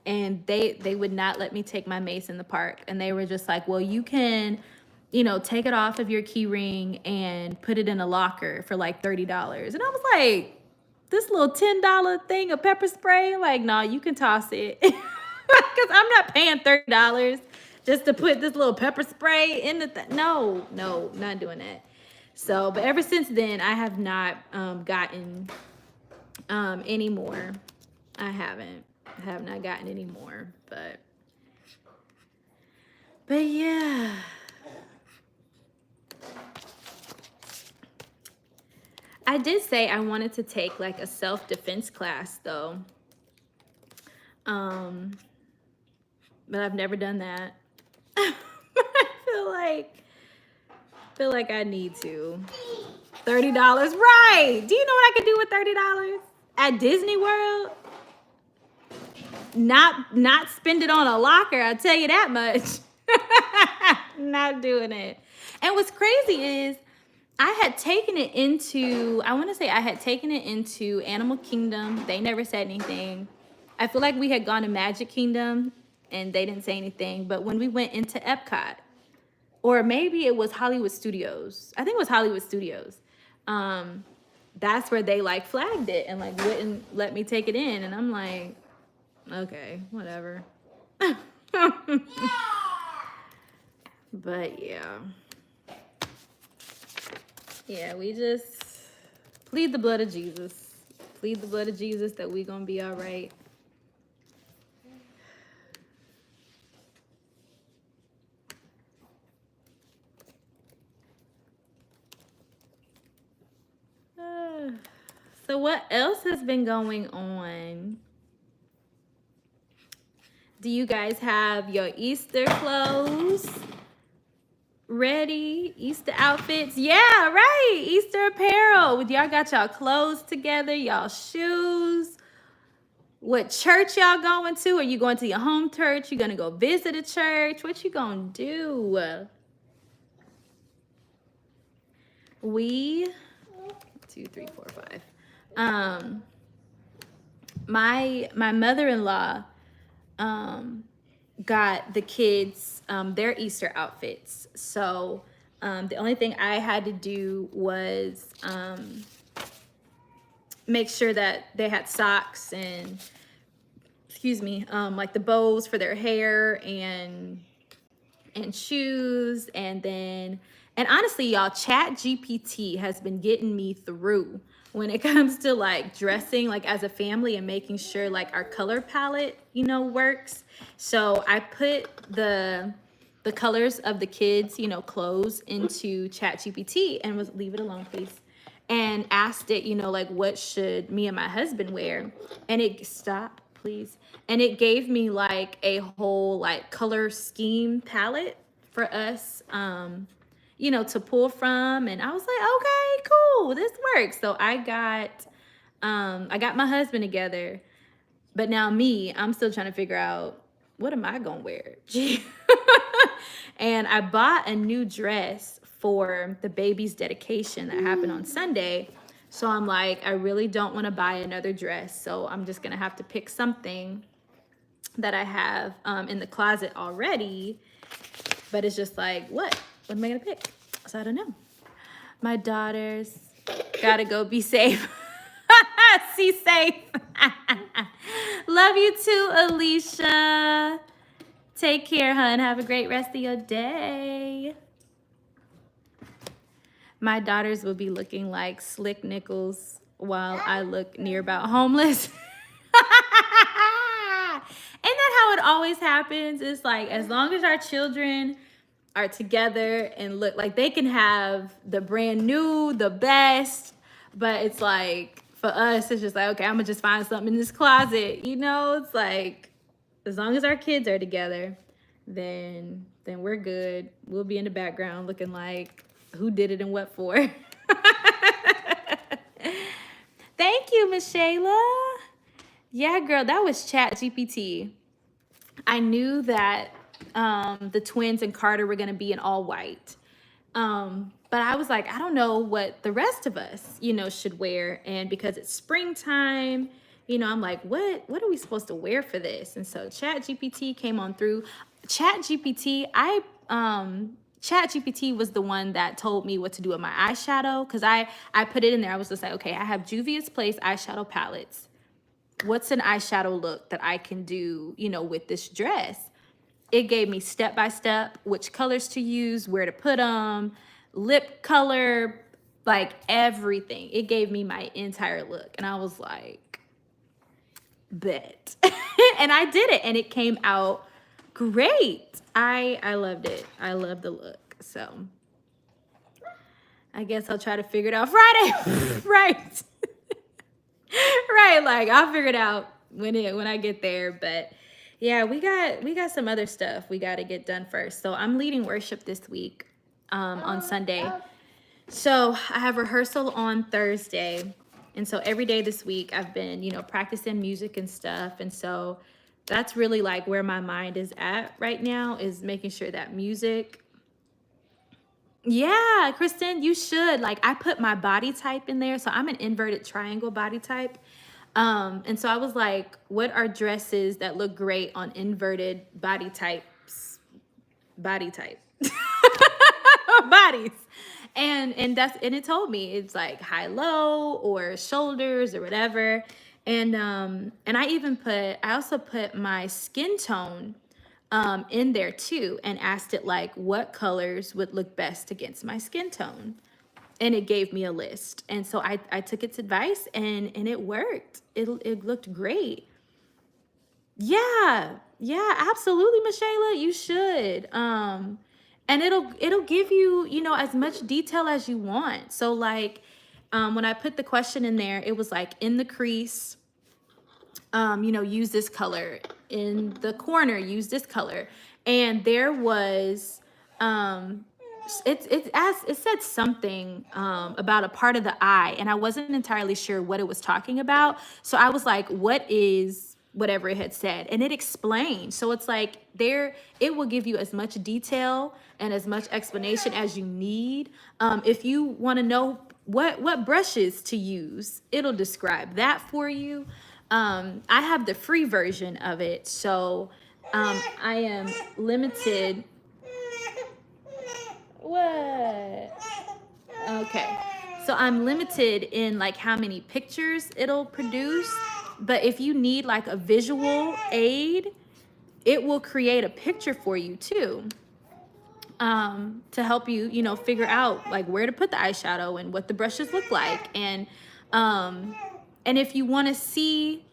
And they would not let me take my mace in the park. And they were just like, well, you can, take it off of your key ring and put it in a locker for like $30. And I was like, this little $10 thing of pepper spray? Like, no, you can toss it. Because I'm not paying $30 just to put this little pepper spray in the no, not doing that. So, but ever since then, I have not gotten any more. I have not gotten any more, but yeah. I did say I wanted to take like a self-defense class though. But I've never done that. I feel like I need to. $30, right? Do you know what I could do with $30 at Disney World? Not spend it on a locker, I'll tell you that much. Not doing it. And what's crazy is I had taken it into, I want to say I had taken it into Animal Kingdom. They never said anything. I feel like we had gone to Magic Kingdom and they didn't say anything. But when we went into Epcot, or maybe it was Hollywood Studios. I think it was Hollywood Studios. That's where they like flagged it and like wouldn't let me take it in. And I'm like, okay, whatever. But yeah. Yeah, we just plead the blood of Jesus. Plead the blood of Jesus that we gonna be all right. So what else has been going on? Do you guys have your Easter clothes ready? Easter outfits? Yeah, right. Easter apparel. Y'all got y'all clothes together, y'all shoes. What church y'all going to? Are you going to your home church? You gonna go visit a church? What you gonna do? We 2, 3, 4, 5. My mother-in-law got the kids their Easter outfits. So the only thing I had to do was make sure that they had socks and like the bows for their hair and shoes. And honestly, y'all, Chat GPT has been getting me through when it comes to like dressing like as a family and making sure like our color palette, works. So I put the colors of the kids, clothes into Chat GPT and was leave it alone, please. And asked it, like what should me and my husband wear? And it stop, please. And it gave me like a whole like color scheme palette for us to pull from. And I was like, okay, cool, this works. So I got my husband together, but now I'm still trying to figure out what am I gonna wear. And I bought a new dress for the baby's dedication that happened on Sunday. So I'm like, I really don't want to buy another dress. So I'm just gonna have to pick something that I have in the closet already. But it's just like, what am I gonna pick? So I don't know. My daughters gotta go be safe. See safe. Love you too, Alicia. Take care, hun. Have a great rest of your day. My daughters will be looking like Slick Nichols while I look near about homeless. Isn't that how it always happens? It's like as long as our children are together and look like they can have the brand new, the best, but it's like for us, it's just like, okay, I'm gonna just find something in this closet. It's like as long as our kids are together, then we're good. We'll be in the background looking like who did it and what for. Thank you, Miss Shayla. Yeah, girl, that was Chat GPT. I knew that the twins and Carter were gonna be in all white. But I was like, I don't know what the rest of us, should wear. And because it's springtime, I'm like, what are we supposed to wear for this? And so Chat GPT came on through. Chat GPT was the one that told me what to do with my eyeshadow. Cause I put it in there. I was just like, okay, I have Juvia's Place eyeshadow palettes. What's an eyeshadow look that I can do, with this dress? It gave me step-by-step which colors to use, where to put them, lip color, like everything. It gave me my entire look. And I was like, bet. And I did it and it came out great. I loved it. I love the look. So I guess I'll try to figure it out Friday. Right. Right. Like I'll figure it out when I get there. But yeah, we got some other stuff we got to get done first. So I'm leading worship this week on Sunday. So I have rehearsal on Thursday. And so every day this week I've been, practicing music and stuff. And so that's really like where my mind is at right now, is making sure that music. Yeah, Kristen, you should. Like I put my body type in there. So I'm an inverted triangle body type. And so I was like, what are dresses that look great on inverted body types? Body type. Bodies. And it told me it's like high low or shoulders or whatever. And I also put my skin tone in there too, and asked it like what colors would look best against my skin tone. And it gave me a list. And so I took its advice and it worked. It looked great. Yeah, absolutely, Michaela, you should. And it'll give you, as much detail as you want. So like, when I put the question in there, it was like in the crease, use this color. In the corner, use this color. And there was, it said something about a part of the eye, and I wasn't entirely sure what it was talking about. So I was like, what is whatever it had said? And it explained. So it's like it will give you as much detail and as much explanation as you need. If you want to know what brushes to use, it'll describe that for you. I have the free version of it, so I am limited. What? Okay. So I'm limited in like how many pictures it'll produce, but if you need like a visual aid, it will create a picture for you too. To help you, figure out like where to put the eyeshadow and what the brushes look like. And if you want to see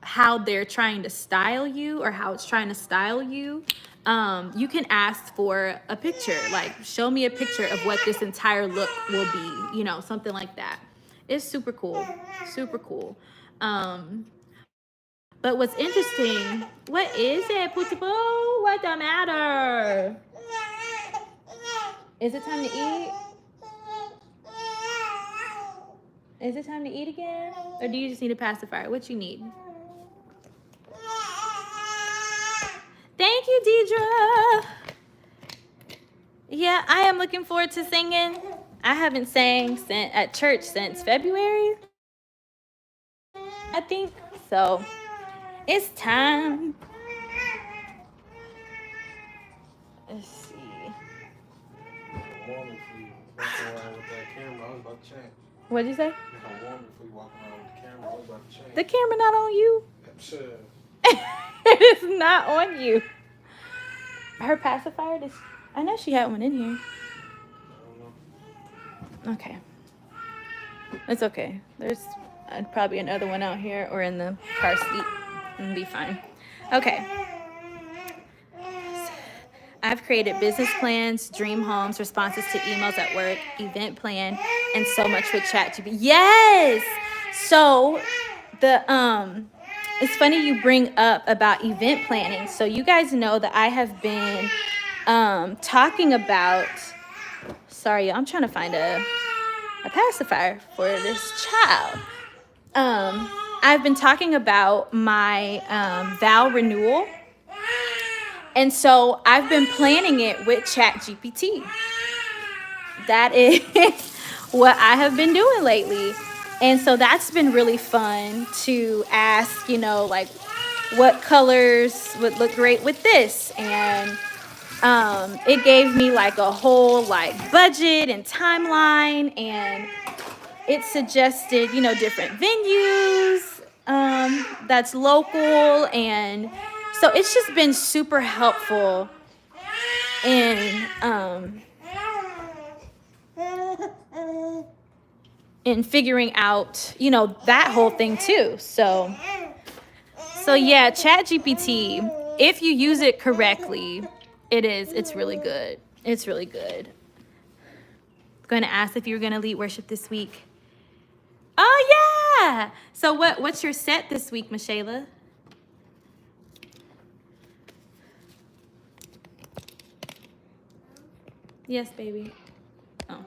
how they're trying to style you, or how it's trying to style you, you can ask for a picture, like show me a picture of what this entire look will be, something like that. It's super cool. But what's interesting, what is it, Putabo? What the matter? Is it time to eat? Is it time to eat again? Or do you just need a pacifier? What you need? Thank you, Deidre. Yeah, I am looking forward to singing. I haven't sang at church since February, I think. So it's time. Let's see. What'd you say? The camera not on you? It is not on you. Her pacifier, I know she had one in here. Okay. It's okay. There's probably another one out here or in the car seat. It'll be fine. Okay. I've created business plans, dream homes, responses to emails at work, event plan, and so much with ChatGPT. Yes! So it's funny you bring up about event planning. So you guys know that I have been talking about, sorry, I'm trying to find a pacifier for this child. I've been talking about my vow renewal. And so I've been planning it with ChatGPT. That is what I have been doing lately. And so that's been really fun to ask, like what colors would look great with this. And it gave me like a whole like budget and timeline, and it suggested, different venues that's local. And so it's just been super helpful in figuring out, that whole thing too. So yeah, ChatGPT, if you use it correctly, it's really good. It's really good. going to ask if you were going to lead worship this week. Oh, yeah. So what's your set this week, Michaela? Yes, baby. Oh.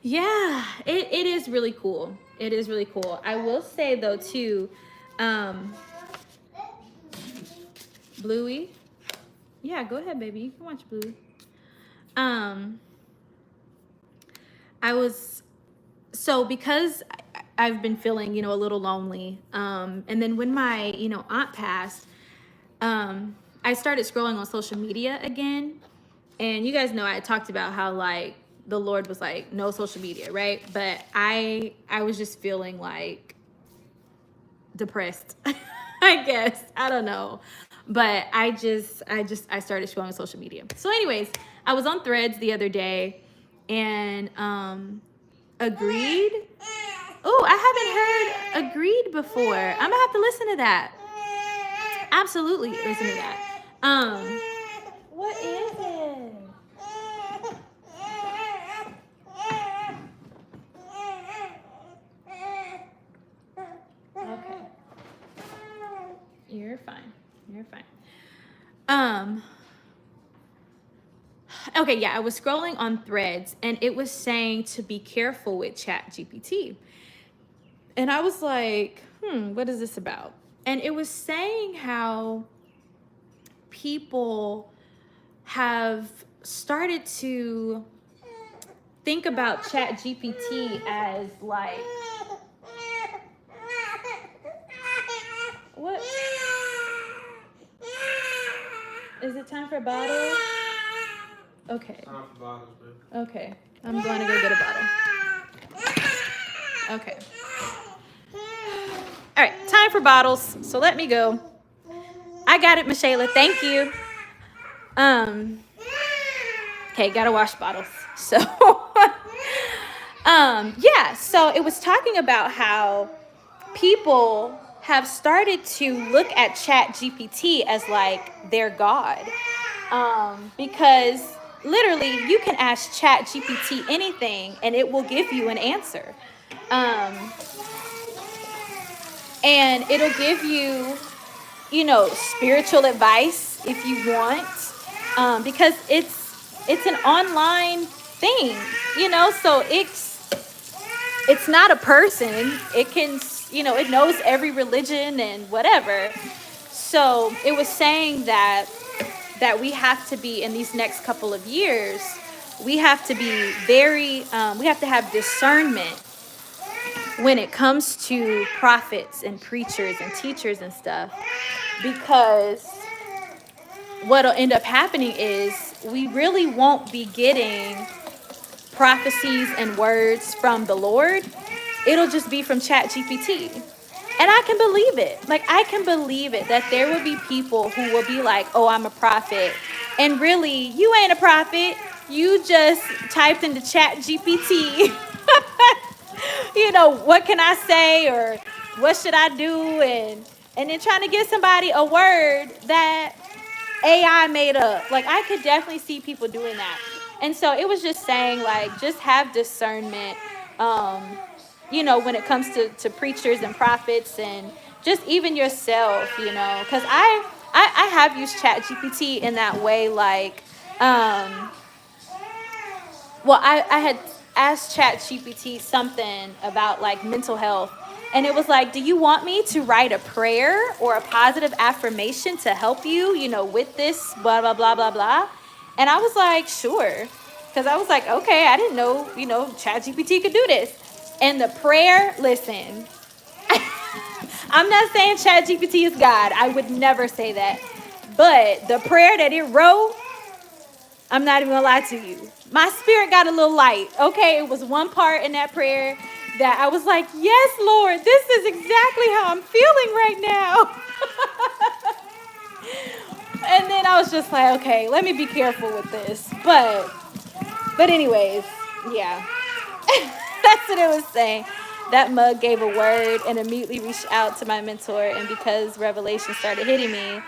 Yeah, it is really cool. It is really cool. I will say, though, too, Bluey. Yeah, go ahead, baby. You can watch Bluey. Because I've been feeling, a little lonely. And then when my, aunt passed, I started scrolling on social media again. And you guys know I talked about how, like, the Lord was like, no social media, right? But I was just feeling like depressed, I guess. I don't know. But I started scrolling social media. So anyways, I was on Threads the other day and Agreed. Oh, I haven't heard Agreed before. I'm gonna have to listen to that. Absolutely listen to that. What is it? Okay. You're fine. You're fine. Okay, yeah, I was scrolling on Threads and it was saying to be careful with ChatGPT. And I was like, what is this about? And it was saying how people have started to think about ChatGPT as like, what? Is it time for a bottle? Okay. Time for bottles, baby. Okay. I'm going to go get a bottle. Okay. All right. Time for bottles. So let me go. I got it, Michaela. Thank you. Okay. Got to wash bottles. So, yeah. So it was talking about how people have started to look at ChatGPT as like their God. Because literally you can ask ChatGPT anything and it will give you an answer. And it'll give you, spiritual advice if you want, because it's an online thing, so it's not a person. It can, it knows every religion and whatever. So it was saying that we have to be, in these next couple of years, we have to be we have to have discernment when it comes to prophets and preachers and teachers and stuff, because what'll end up happening is we really won't be getting prophecies and words from the Lord. It'll just be from ChatGPT. And I can believe it. Like, I can believe it that there will be people who will be like, oh, I'm a prophet. And really, you ain't a prophet. You just typed into ChatGPT, what can I say, or what should I do? And then trying to give somebody a word that AI made up. Like, I could definitely see people doing that. And so it was just saying, like, just have discernment, when it comes to preachers and prophets, and just even yourself, because I have used ChatGPT in that way. Like, I had asked ChatGPT something about like mental health, and it was like, do you want me to write a prayer or a positive affirmation to help you, with this, blah, blah, blah, blah, blah. And I was like, sure. Because I was like, okay, I didn't know, ChatGPT could do this. And the prayer, listen, I'm not saying ChatGPT is God. I would never say that. But the prayer that it wrote, I'm not even gonna lie to you. My spirit got a little light. Okay, it was one part in that prayer that I was like, yes, Lord, this is exactly how I'm feeling right now. And then I was just like, okay, let me be careful with this. But anyways, yeah. That's what it was saying. That mug gave a word and immediately reached out to my mentor. And because revelation started hitting me,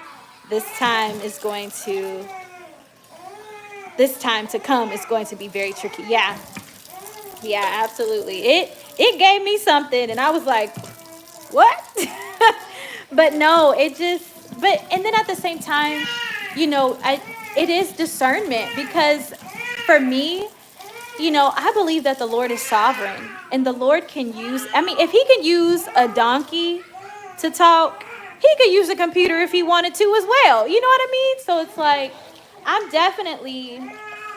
this time is going to this time to come is going to be very tricky. Yeah. Yeah, absolutely. It gave me something and I was like, what? But no, it just, but, and then at the same time, you know, it is discernment because for me, you know, I believe that the Lord is sovereign and the Lord can use, I mean, if he can use a donkey to talk, he could use a computer if he wanted to as well. You know what I mean? So it's like, I'm definitely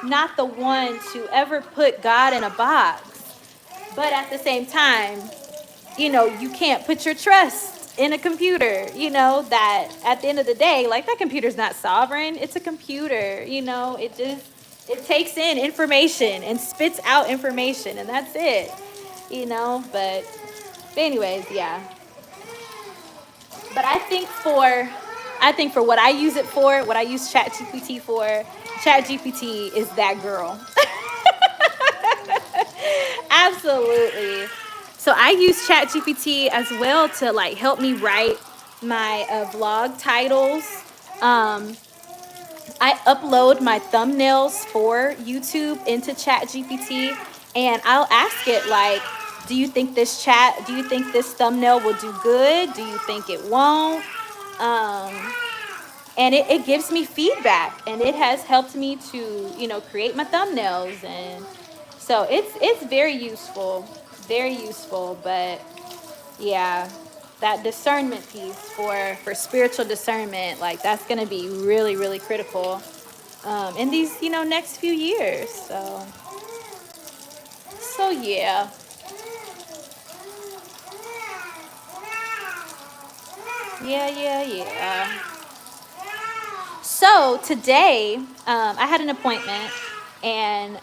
not the one to ever put God in a box. But at the same time, you know, you can't put your trust in a computer, you know, that at the end of the day, like that computer's not sovereign. It's a computer, you know, it takes in information and spits out information and that's it, you know, but anyways, yeah. But I think for what I use it for, what I use ChatGPT for, ChatGPT is that girl. Absolutely. So I use ChatGPT as well to like help me write my vlog titles. I upload my thumbnails for YouTube into ChatGPT, and I'll ask it like, do you think this thumbnail will do good? Do you think it won't? And it gives me feedback, and it has helped me to, you know, create my thumbnails, and so it's very useful. But yeah, that discernment piece for spiritual discernment, like that's gonna be really, really critical in these, you know, next few years. So yeah. Yeah. So today, I had an appointment, and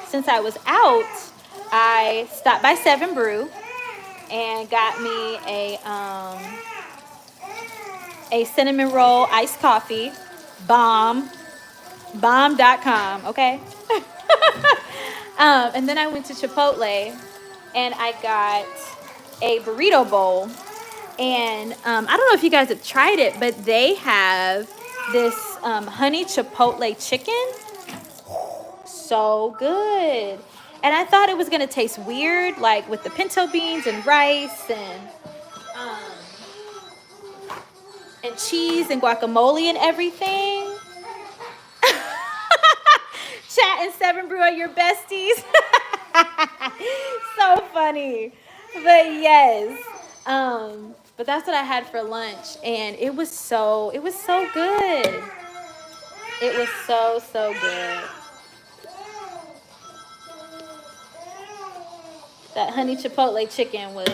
since I was out, I stopped by Seven Brew and got me a cinnamon roll iced coffee, bomb.com, okay? And then I went to Chipotle and I got a burrito bowl. And I don't know if you guys have tried it, but they have this honey chipotle chicken. So good. And I thought it was going to taste weird, like with the pinto beans and rice and cheese and guacamole and everything. Chat and Seven Brew are your besties. So funny. But yes. But that's what I had for lunch, and it was so good. It was so good. That honey chipotle chicken was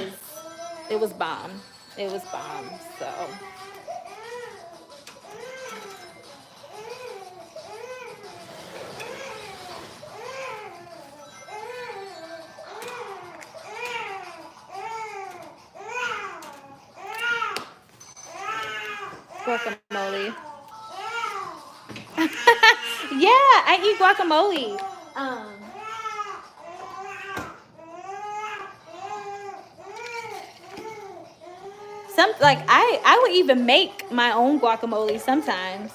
bomb. It was bomb. So guacamole. Yeah, I eat guacamole. Some like I would even make my own guacamole sometimes.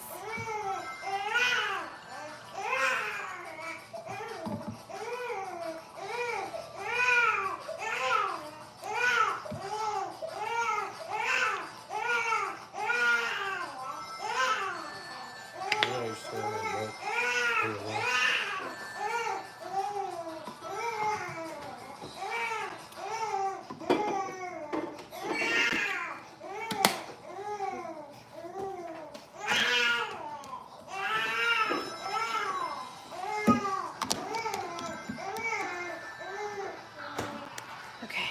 Okay.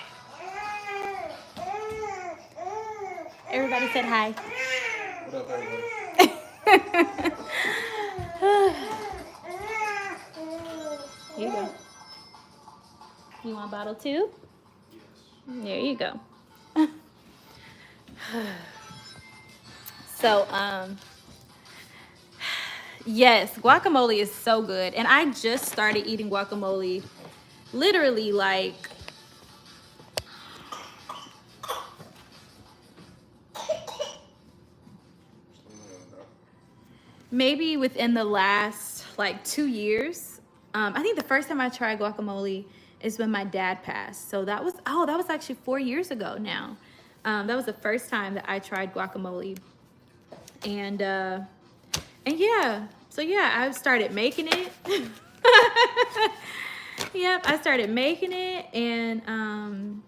Everybody said hi. What up, everybody? Here you go. You want a bottle too? There you go. So, yes, guacamole is so good. And I just started eating guacamole literally like maybe within the last like 2 years. I think the first time I tried guacamole is when my dad passed. So that was actually 4 years ago now. That was the first time that I tried guacamole. And yeah, so yeah, I started making it. Yep, I started making it, and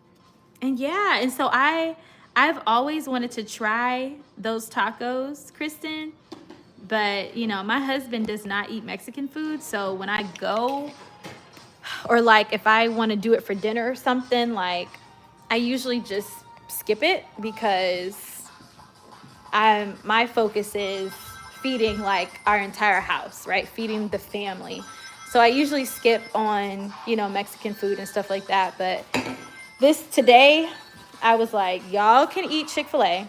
yeah, and so I've always wanted to try those tacos, Kristen, but you know, my husband does not eat Mexican food, so when I go, or like if I want to do it for dinner or something, like I usually just skip it because my focus is feeding like our entire house, right? Feeding the family. So I usually skip on, you know, Mexican food and stuff like that. But today, I was like, y'all can eat Chick-fil-A.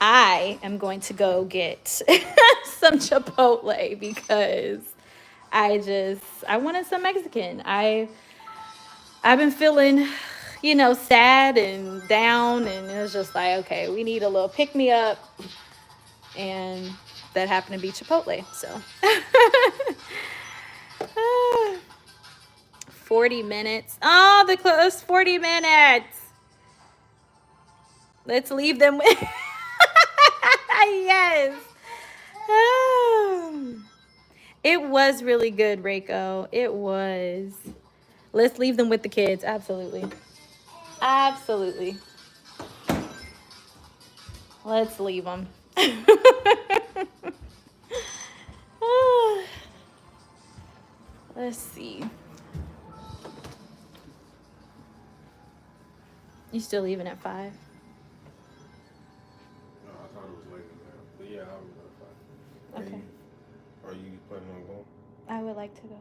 I am going to go get some Chipotle because I wanted some Mexican. I've been feeling, you know, sad and down, and it was just like, okay, we need a little pick me up, and that happened to be Chipotle. So 40 minutes. Oh, the close 40 minutes. Let's leave them with yes. Oh. It was really good, Reiko. It was. Let's leave them with the kids. Absolutely. Absolutely. Let's leave them. Let's see. You still leaving at 5? No, I thought it was later than that. But yeah, I was at 5. Okay. Are you planning on going? I would like to go.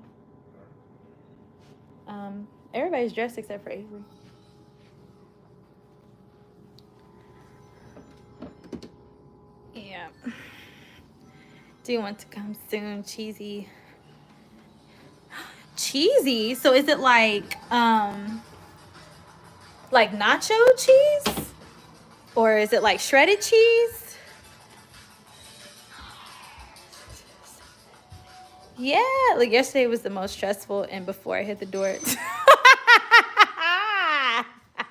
Everybody's dressed except for Avery. Yeah. Do you want to come soon, Cheesy? Cheesy? So is it like nacho cheese? Or is it like shredded cheese? Yeah, like yesterday was the most stressful, and before I hit the door.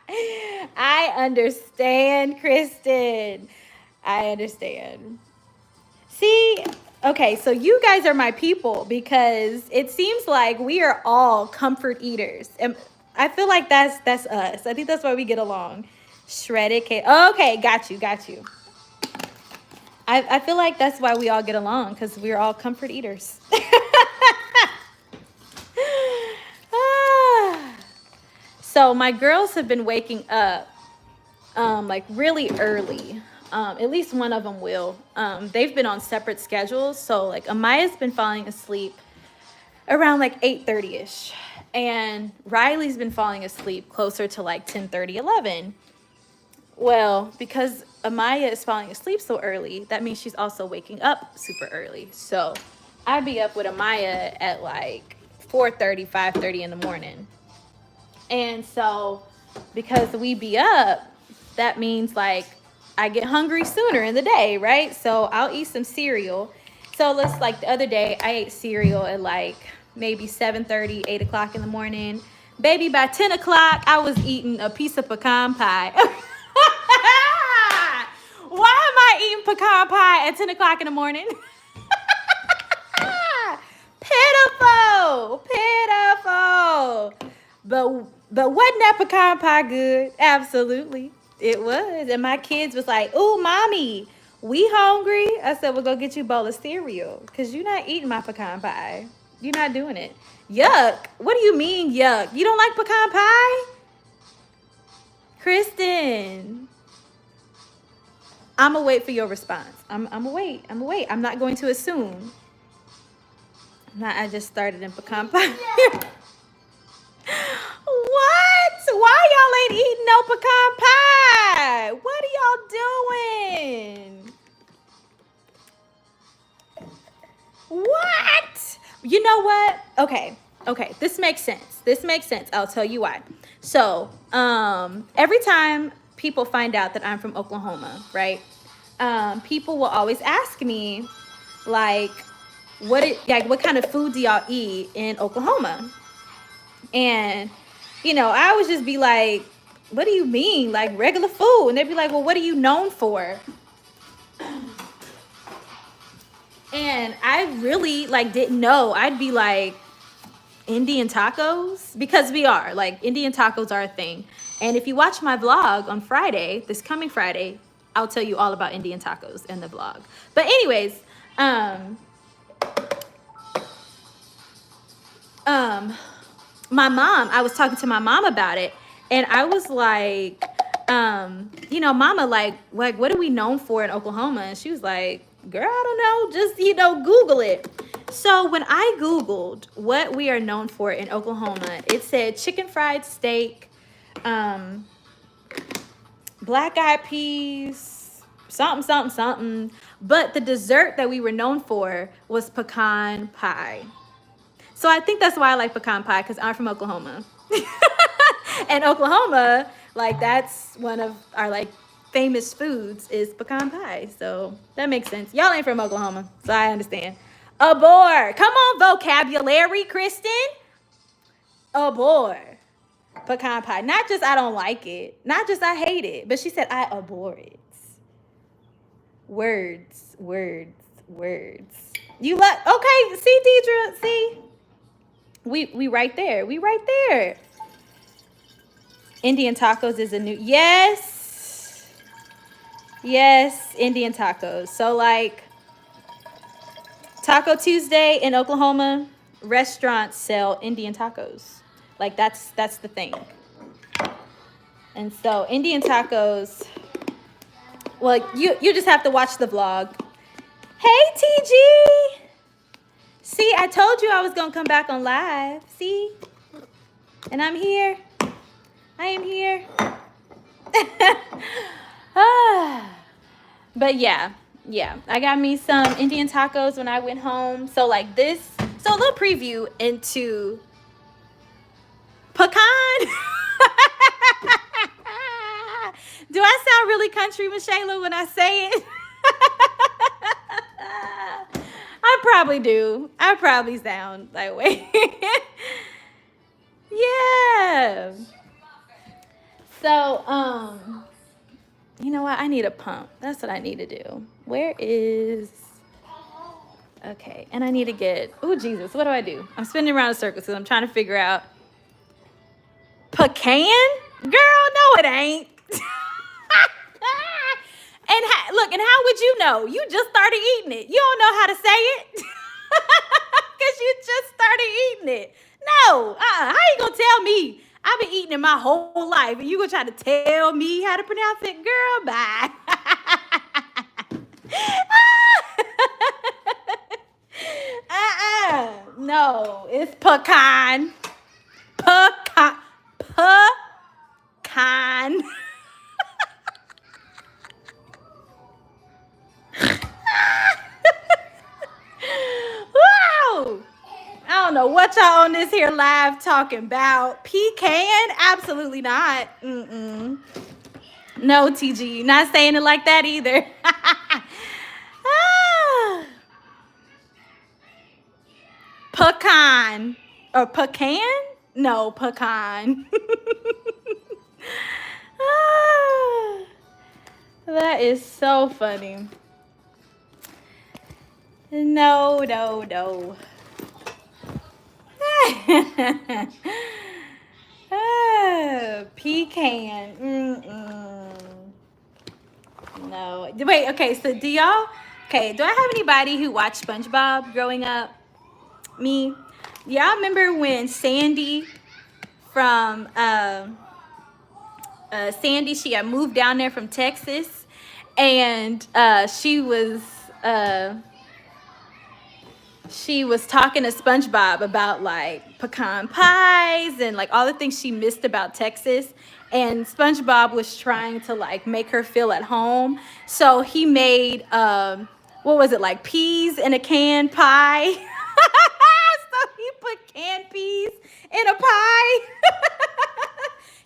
I understand, Kristen. I understand. See, okay, so you guys are my people because it seems like we are all comfort eaters. And I feel like that's us. I think that's why we get along. Shredded cake. Okay, got you. I feel like that's why we all get along, because we're all comfort eaters. So my girls have been waking up like really early. At least one of them will. They've been on separate schedules. So like Amaya's been falling asleep around like 8:30ish. And Riley's been falling asleep closer to like 10:30, 11. Well, because Amaya is falling asleep so early, that means she's also waking up super early. So I'd be up with Amaya at like 4:30, 5:30 in the morning. And so because we be up, that means like I get hungry sooner in the day, right? So I'll eat some cereal. So let's, like the other day, I ate cereal at like maybe 7:30, 8 o'clock in the morning. Baby, by 10 o'clock, I was eating a piece of pecan pie. Why am I eating pecan pie at 10 o'clock in the morning? Pitiful. But wasn't that pecan pie good? Absolutely. It was. And my kids was like, "Ooh, mommy, we hungry." I said, "Well, go get you a bowl of cereal because you're not eating my pecan pie. You're not doing it." Yuck. What do you mean, yuck? You don't like pecan pie? Kristen. I'm going to wait for your response. I'm going to wait. I'm not going to assume. I just started in pecan pie. What? Why y'all ain't eating no pecan pie? What are y'all doing? What? You know what? Okay. This makes sense. I'll tell you why. So, every time people find out that I'm from Oklahoma, right? People will always ask me, like, what kind of food do y'all eat in Oklahoma? And I always just be like, what do you mean, like regular food? And they'd be like, well, what are you known for? And I really like didn't know. I'd be like, Indian tacos, because we are like Indian tacos are a thing. And if you watch my vlog on Friday, this coming Friday, I'll tell you all about Indian tacos in the vlog. But anyways, my mom, I was talking to my mom about it, and I was like, mama, like what are we known for in Oklahoma? And she was like, girl, I don't know, just Google it. So when I Googled what we are known for in Oklahoma, it said chicken fried steak, black eyed peas, something. But the dessert that we were known for was pecan pie. So I think that's why I like pecan pie, because I'm from Oklahoma. And Oklahoma, like, that's one of our like famous foods is pecan pie. So that makes sense. Y'all ain't from Oklahoma, so I understand. Abhor. Come on, vocabulary, Kristen. Abhor. Pecan pie. Not just I don't like it. Not just I hate it. But she said I abhor it. Words. You like, okay, see, Deidre, see? We right there. We right there. Indian tacos is a new, yes, Indian tacos. So like Taco Tuesday in Oklahoma, restaurants sell Indian tacos. Like that's the thing. And so Indian tacos, well, you just have to watch the vlog. Hey, TG. See, I told you I was going to come back on live. See? And I'm here. I am here. But yeah. I got me some Indian tacos when I went home. So like this. So a little preview into pecan. Do I sound really country, Michaela, when I say it? I probably do. I probably sound that way. Yeah. So, you know what? I need a pump. That's what I need to do. Where is... Okay. And I need to get... Oh, Jesus. What do? I'm spinning around in circles because I'm trying to figure out... Pecan? Girl, no, it ain't. And look, and how would you know? You just started eating it. You don't know how to say it because you just started eating it. No, how you gonna tell me? I've been eating it my whole life, and you gonna try to tell me how to pronounce it? Girl, bye. No, it's pecan. Pecan. Wow! I don't know what y'all on this here live talking about. Pecan? Absolutely not. No, TG, not saying it like that either. Pecan. Or pecan? No, pecan. That is so funny. No. Pecan. No. Wait, okay, so do I have anybody who watched SpongeBob growing up? Me? Y'all remember when Sandy from she had moved down there from Texas, and she was talking to SpongeBob about like pecan pies and like all the things she missed about Texas. And SpongeBob was trying to like make her feel at home. So he made, what was it, like peas in a canned pie? So he put canned peas in a pie.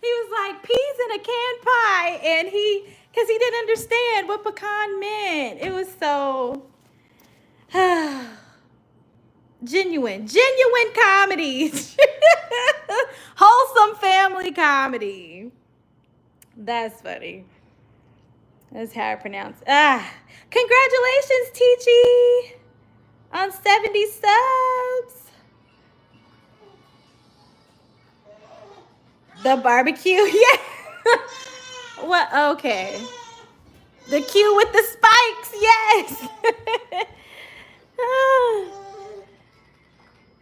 He was like, peas in a canned pie. And because he didn't understand what pecan meant. It was so... Genuine comedy. Wholesome family comedy. That's funny. That's how I pronounce. Congratulations, Teachy, on 70 subs. The barbecue, yeah. What? Okay. The cue with the spikes, yes.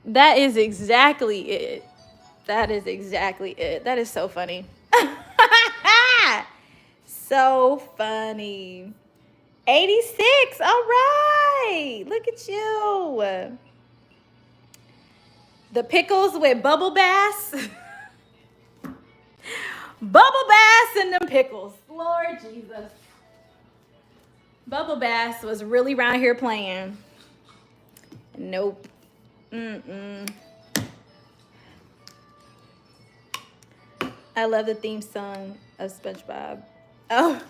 That is exactly it. That is exactly it. That is so funny. So funny. 86. All right. Look at you. The pickles with bubble bass. Bubble bass and them pickles. Lord Jesus. Bubble bass was really around here playing. Nope. Mm-mm. I love the theme song of SpongeBob. Oh,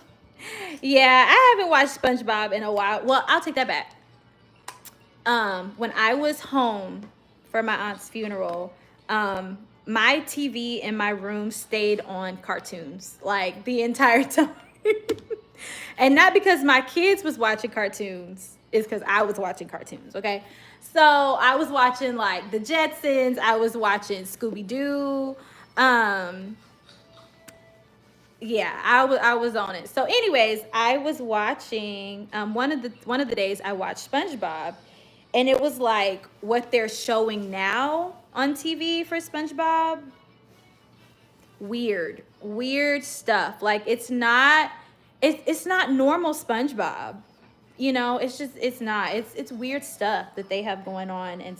yeah. I haven't watched SpongeBob in a while. Well, I'll take that back. When I was home for my aunt's funeral, my TV in my room stayed on cartoons like the entire time. And not because my kids was watching cartoons, it's because I was watching cartoons, okay? So I was watching like the Jetsons, I was watching Scooby-Doo. Yeah, I was on it. So anyways, I was watching one of the days I watched SpongeBob, and it was like what they're showing now on TV for SpongeBob. Weird stuff. Like it's not normal SpongeBob. You know, it's not. It's weird stuff that they have going on. And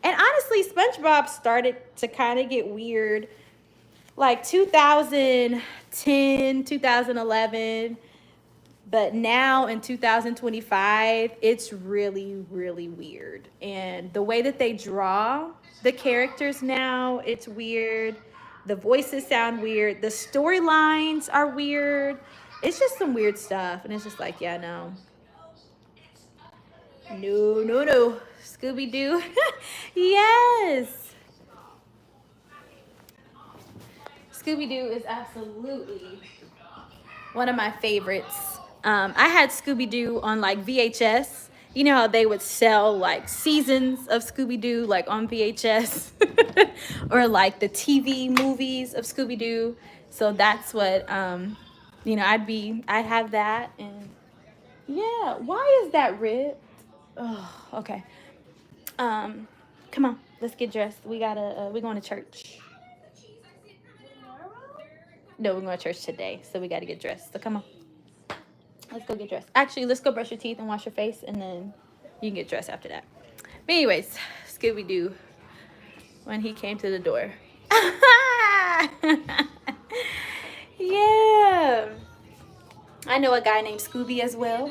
honestly, SpongeBob started to kind of get weird like 2010, 2011, but now in 2025, it's really, really weird. And the way that they draw the characters now, it's weird. The voices sound weird. The storylines are weird. It's just some weird stuff. And it's just like, yeah, no. No. Scooby-Doo. Yes. Scooby-Doo is absolutely one of my favorites. I had Scooby-Doo on like VHS. You know how they would sell like seasons of Scooby-Doo like on VHS or like the TV movies of Scooby-Doo. So that's what, I'd have that. And yeah, why is that ripped? Oh, okay. Come on, let's get dressed. We're going to church. No, we're going to church today, so we got to get dressed. So come on. Let's go get dressed. Actually, let's go brush your teeth and wash your face, and then you can get dressed after that. But anyways, Scooby-Doo, when he came to the door. Yeah. I know a guy named Scooby as well.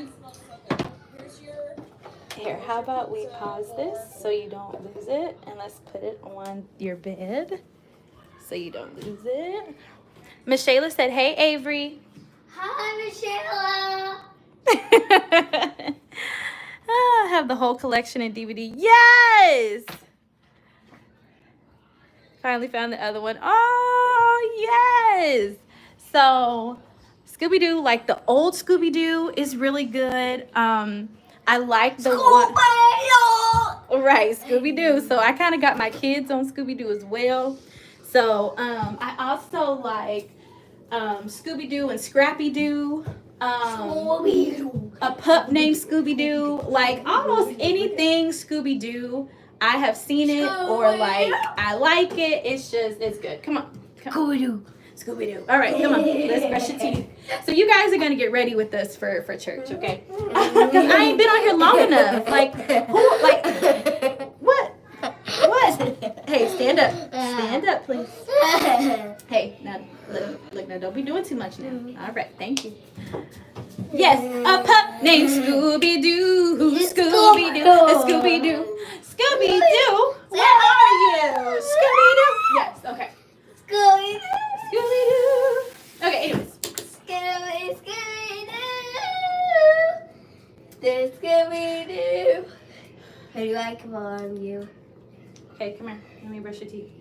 Here, how about we pause this so you don't lose it, and let's put it on your bed so you don't lose it. Miss Shayla said, hey, Avery. Hi, Michelle. I have the whole collection in DVD. Yes! Finally found the other one. Oh, yes! So, Scooby-Doo, like the old Scooby-Doo is really good. I like the one. Right, Scooby-Doo. So I kind of got my kids on Scooby-Doo as well. So I also like Scooby-Doo and Scrappy-Doo. A pup named Scooby-Doo. Like almost anything Scooby-Doo, I have seen it or like I like it. It's good. Come on. Scooby-Doo. All right, come on. Let's brush your teeth. So you guys are gonna get ready with us for church, okay? Because I ain't been on here long enough. Like who? Like what? Hey, stand up. Stand up, please. Hey, now look. Now don't be doing too much now. All right, thank you. Yes, a pup named Scooby-Doo. Scooby-Doo. Scooby-Doo. Scooby-Doo. Where are you? Scooby-Doo. Yes. Okay. Scooby-Doo. Okay, anyways. Scooby-Doo. like on you. Okay, come here. Let me brush your teeth.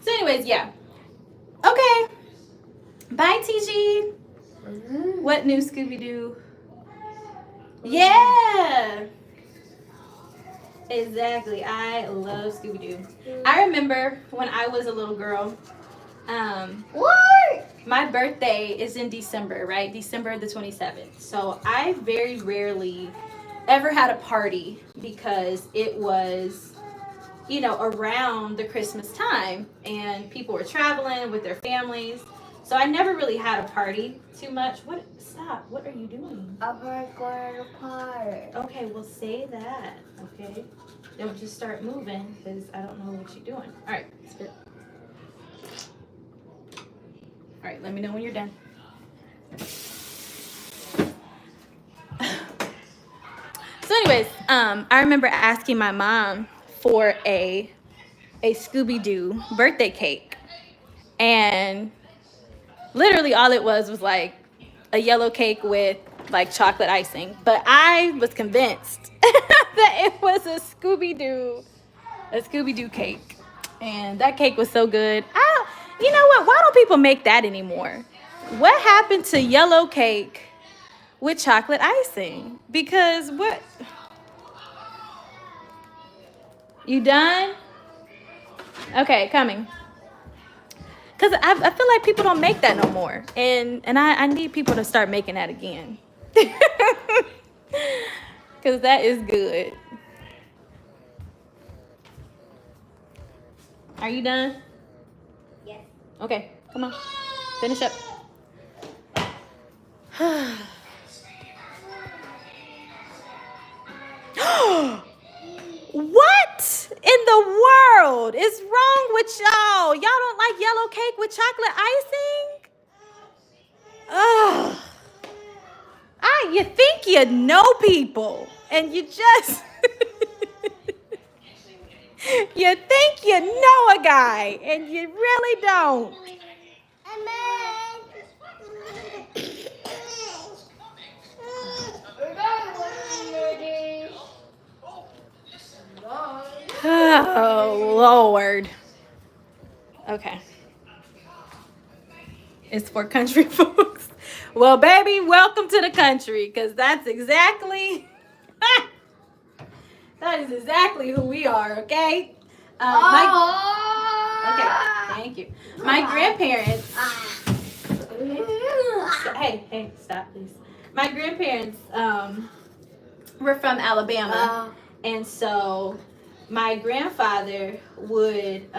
So anyways, yeah. Okay. Bye, TG. What new Scooby-Doo? Yeah. Exactly. I love Scooby-Doo. I remember when I was a little girl, What? my birthday is in December, right? December the 27th. So I very rarely ever had a party because it was, you know, around the Christmas time and people were traveling with their families. So I never really had a party too much. What? Stop. What are you doing? I'm going apart. Okay, well, say that, okay? Don't just start moving because I don't know what you're doing. All right, spit. All right, let me know when you're done. So anyways, I remember asking my mom for a Scooby-Doo birthday cake. And literally all it was like a yellow cake with like chocolate icing. But I was convinced that it was a Scooby-Doo cake. And that cake was so good. You know what? Why don't people make that anymore? What happened to yellow cake with chocolate icing? Because what? You done? Okay, coming. Because I feel like people don't make that no more. And I need people to start making that again. Because that is good. Are you done? Yes. Okay, come on. Finish up. What in the world is wrong with y'all? Y'all don't like yellow cake with chocolate icing? Ugh. You think you know people, and you just you think you know a guy, and you really don't. Oh, Lord. Okay. It's for country folks. Well, baby, welcome to the country, because that's exactly, that is exactly who we are, okay? Okay, thank you. My grandparents, hey, stop, please. My grandparents were from Alabama, and so my grandfather would,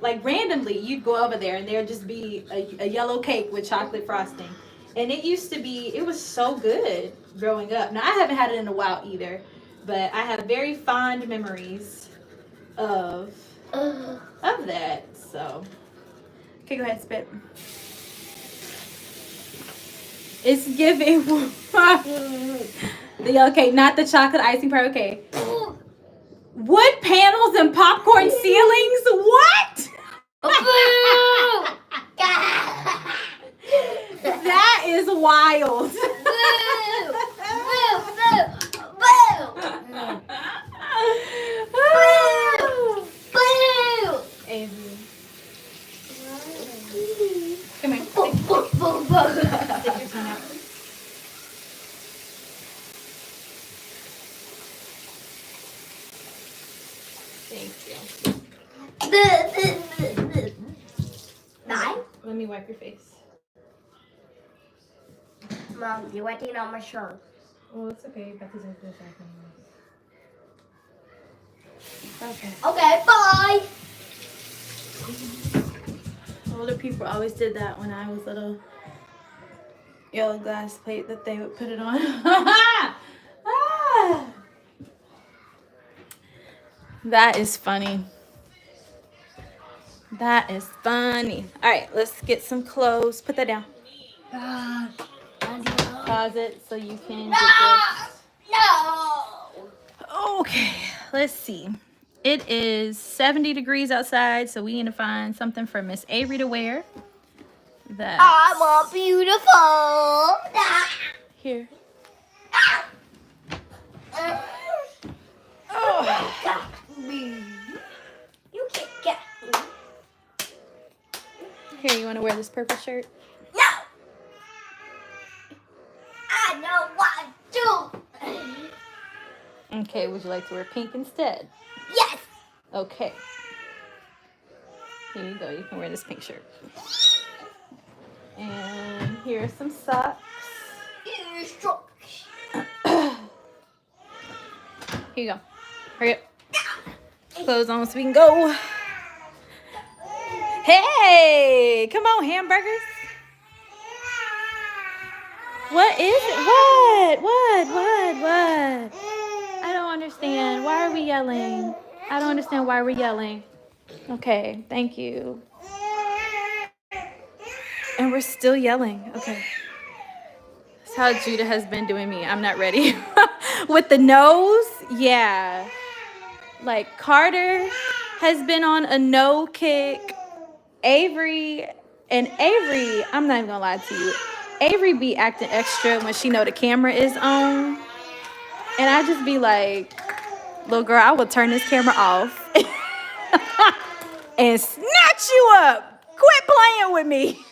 like randomly, you'd go over there and there'd just be a yellow cake with chocolate frosting. And it used to be, it was so good growing up. Now, I haven't had it in a while either, but I have very fond memories of that. So, okay, go ahead, spit. It's giving. Okay, not the chocolate icing part, okay. Wood panels and popcorn ceilings? What? That is wild. Avery. Come here. Stick your tongue out. Thank you. Let me wipe your face. Mom, you're wetting on my shirt. Well, it's okay. But these are good anyways. Okay. Okay, bye. Older people always did that when I was little. Yellow glass plate that they would put it on. Ah! That is funny. That is funny. All right, let's get some clothes. Put that down. Pause it so you can get this. No. Okay, let's see. It is 70 degrees outside, so we need to find something for Miss Avery to wear. I'm all beautiful. Here. Oh. You can't get me. Here, you want to wear this purple shirt? No! I know what to do. Okay, would you like to wear pink instead? Yes! Okay. Here you go. You can wear this pink shirt. And here are some socks. Here you go. Hurry up. Clothes on so we can go. Hey! Come on, hamburgers. What is it? What? I don't understand. Why are we yelling? I don't understand why we're yelling. Okay, thank you. And we're still yelling. Okay. That's how Judah has been doing me. I'm not ready. With the nose, yeah. Like Carter has been on a no kick. Avery, I'm not even gonna lie to you. Avery be acting extra when she know the camera is on. And I just be like, little girl, I will turn this camera off and snatch you up. Quit playing with me.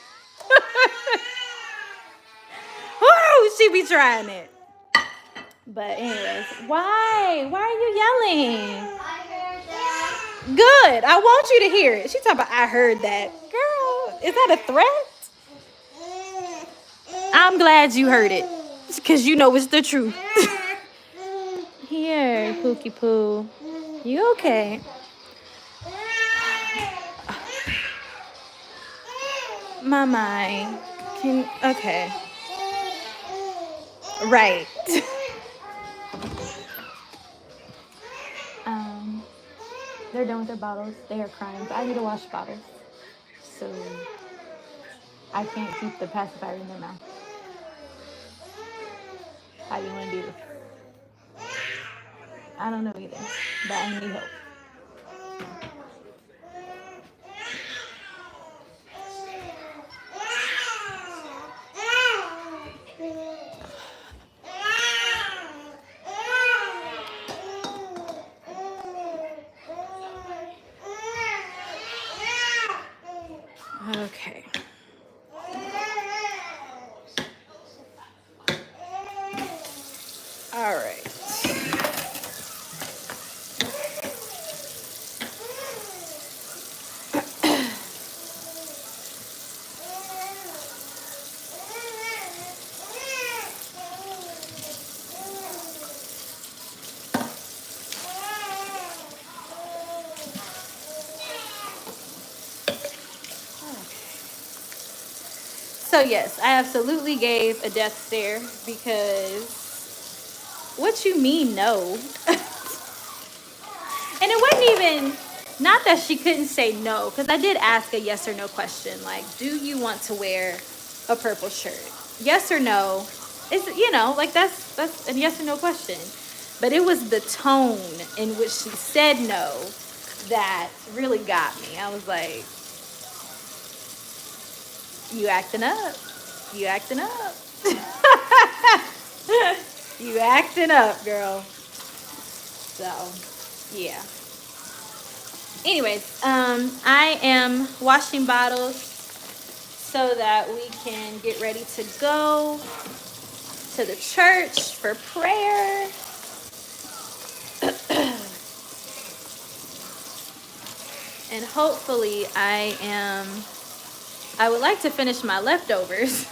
Woo, she be trying it. But anyways, why? Why are you yelling? Good. I want you to hear it. She talking about I heard that. Girl, is that a threat? I'm glad you heard it. Because you know it's the truth. Here, Pookie Poo. You okay? My. Okay. Right. They're done with their bottles. They are crying. But I need to wash bottles. So I can't keep the pacifier in their mouth. How do you want to do this? I don't know either. But I need help. Okay. All right. So yes, I absolutely gave a death stare because what you mean no? And it wasn't even, not that she couldn't say no, because I did ask a yes or no question, like, do you want to wear a purple shirt? Yes or no? It's, you know, like that's a yes or no question. But it was the tone in which she said no that really got me. I was like, you acting up. You acting up. You acting up, girl. So, yeah. Anyways, I am washing bottles so that we can get ready to go to the church for prayer. And hopefully I would like to finish my leftovers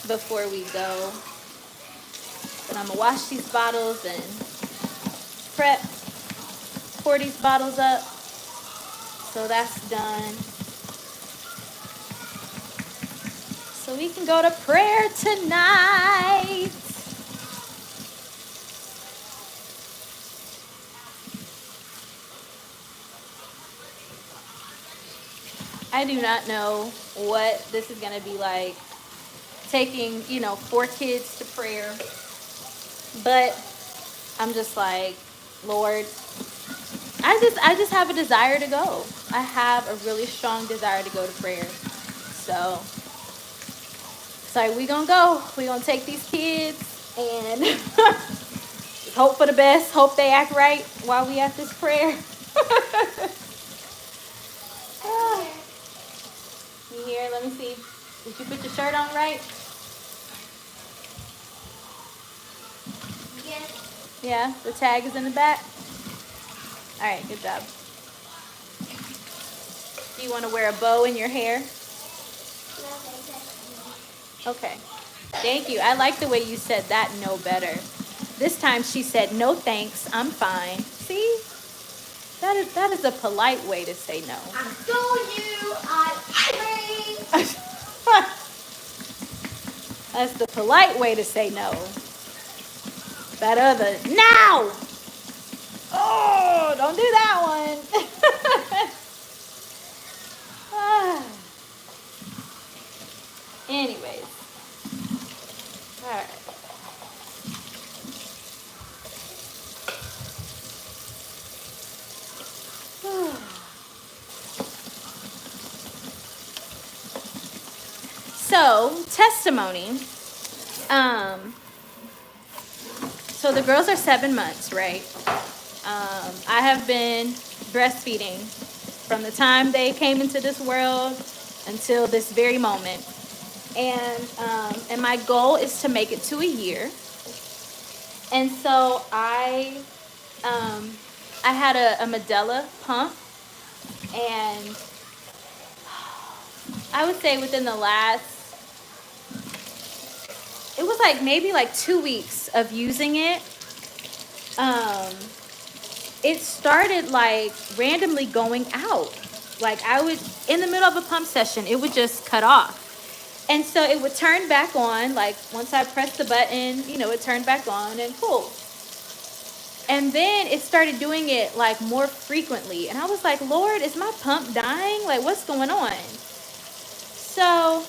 before we go. But I'm gonna wash these bottles and pour these bottles up. So that's done. So we can go to prayer tonight. I do not know what this is going to be like, taking, 4 kids to prayer. But I'm just like, Lord, I just have a desire to go. I have a really strong desire to go to prayer. So it's like, we gonna go. We gonna take these kids and Just hope for the best. Hope they act right while we at this prayer. You here? Let me see. Did you put your shirt on right? Yes. Yeah, the tag is in the back. All right, good job. Do you want to wear a bow in your hair? Okay. Thank you. I like the way you said that no better. This time she said, no thanks, I'm fine. See? That is a polite way to say no. I told you I'm free. That's the polite way to say no. That other, no! Oh, don't do that one. Anyways. All right. So, testimony. So the girls are 7 months, right? I have been breastfeeding from the time they came into this world until this very moment. And my goal is to make it to a year. And so I had a Medela pump, and I would say within the last, it was like maybe like 2 weeks of using it. It started like randomly going out. Like I would, in the middle of a pump session, it would just cut off. And so it would turn back on, like once I pressed the button, you know, it turned back on and cool. And then it started doing it like more frequently. And I was like, Lord, is my pump dying? Like what's going on? So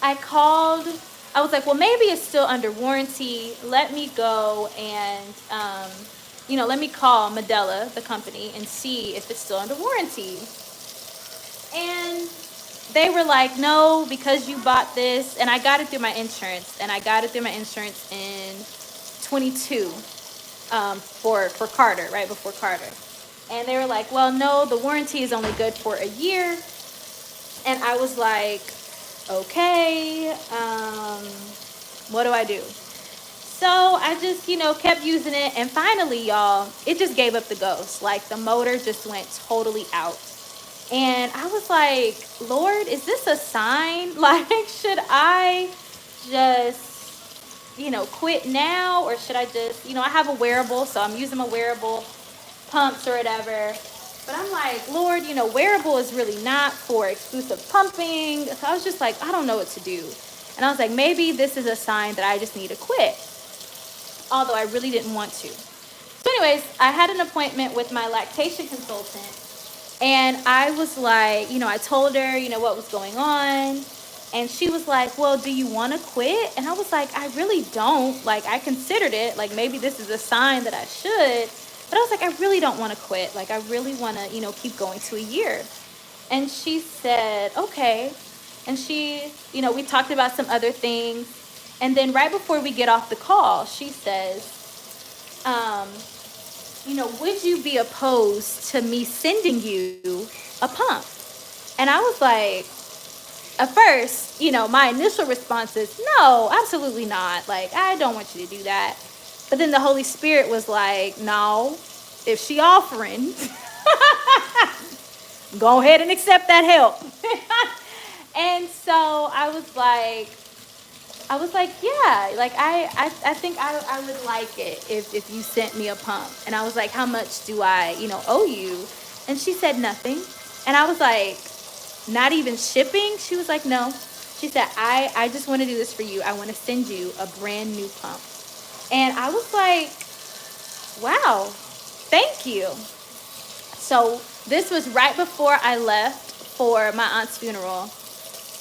I called, I was like, well, maybe it's still under warranty. Let me go and, you know, let me call Medela, the company, and see if it's still under warranty. And they were like, no, because you bought this, and I got it through my insurance, and I got it through my insurance in 22 for Carter, right before Carter. And they were like, well, no, the warranty is only good for a year. And I was like, okay, what do I do? So I just, you know, kept using it. And finally, y'all, it just gave up the ghost. Like the motor just went totally out. And I was like, Lord, is this a sign? Like, should I just, you know, quit now? Or should I just, you know, I have a wearable, so I'm using my wearable pumps or whatever. But I'm like, Lord, you know, wearable is really not for exclusive pumping. So I was just like, I don't know what to do. And I was like, maybe this is a sign that I just need to quit. Although I really didn't want to. So anyways, I had an appointment with my lactation consultant. And I was like, you know, I told her, you know, what was going on. And she was like, well, do you want to quit? And I was like, I really don't. Like, I considered it. Like, maybe this is a sign that I should. But I was like, I really don't want to quit. Like, I really want to, you know, keep going to a year. And she said, okay. And she, you know, we talked about some other things. And then right before we get off the call, she says, you know, would you be opposed to me sending you a pump? And I was like, at first, you know, my initial response is, no, absolutely not. Like, I don't want you to do that. But then the Holy Spirit was like, no, if she offering, go ahead and accept that help. And so I was like, yeah, like I think I would like it if you sent me a pump. And I was like, how much do I, you know, owe you? And she said nothing. And I was like, not even shipping? She was like, no. She said, I just want to do this for you. I want to send you a brand new pump. And I was like, wow, thank you. So this was right before I left for my aunt's funeral.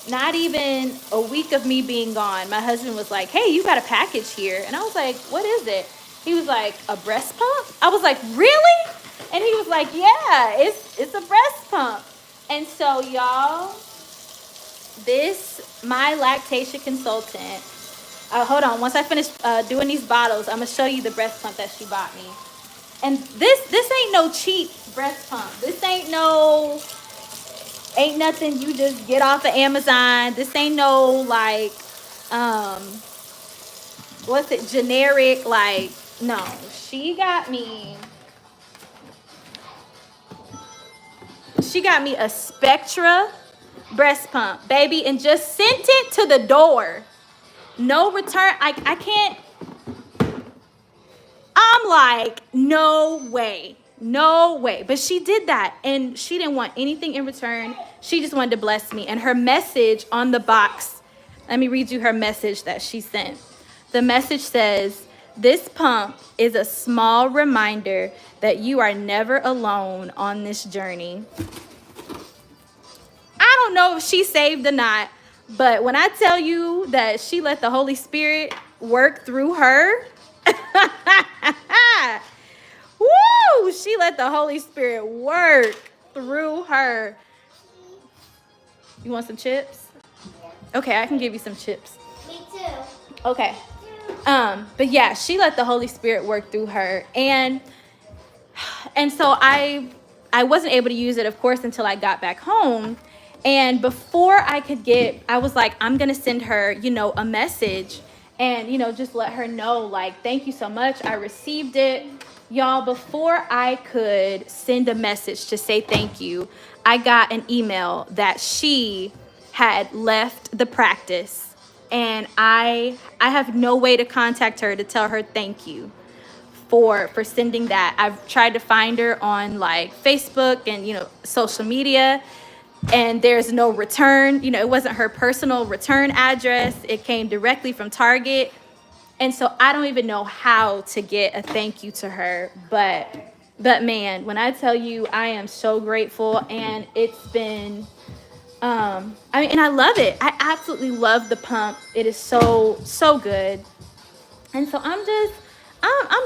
Not even a week of me being gone, my husband was like, hey, you got a package here. And I was like, what is it? He was like, a breast pump? I was like, really? And he was like, yeah, it's a breast pump. And so, y'all, my lactation consultant, Hold on. Once I finish doing these bottles, I'm gonna show you the breast pump that she bought me. And this ain't no cheap breast pump. This ain't nothing you just get off of Amazon. This ain't no like what's it, generic, like, no. She got me a Spectra breast pump, baby, and just sent it to the door. No return. I can't. I'm like, no way. No way. But she did that, and she didn't want anything in return. She just wanted to bless me. And her message on the box, let me read you her message that she sent. The message says, "This pump is a small reminder that you are never alone on this journey." I don't know if she's saved or not, but when I tell you that she let the Holy Spirit work through her, woo, she let the Holy Spirit work through her. You want some chips? Okay, I can give you some chips. Me too. Okay. But yeah, she let the Holy Spirit work through her. And so I wasn't able to use it, of course, until I got back home. And before I was like, I'm going to send her, a message and, just let her know, like, thank you so much. I received it. Y'all, before I could send a message to say thank you, I got an email that she had left the practice. And I have no way to contact her to tell her thank you for sending that. I've tried to find her on like Facebook and, social media. And there's no return, it wasn't her personal return address. It came directly from Target. And so I don't even know how to get a thank you to her. But man, when I tell you, I am so grateful. And it's been, and I love it. I absolutely love the pump. It is so, so good. And so I'm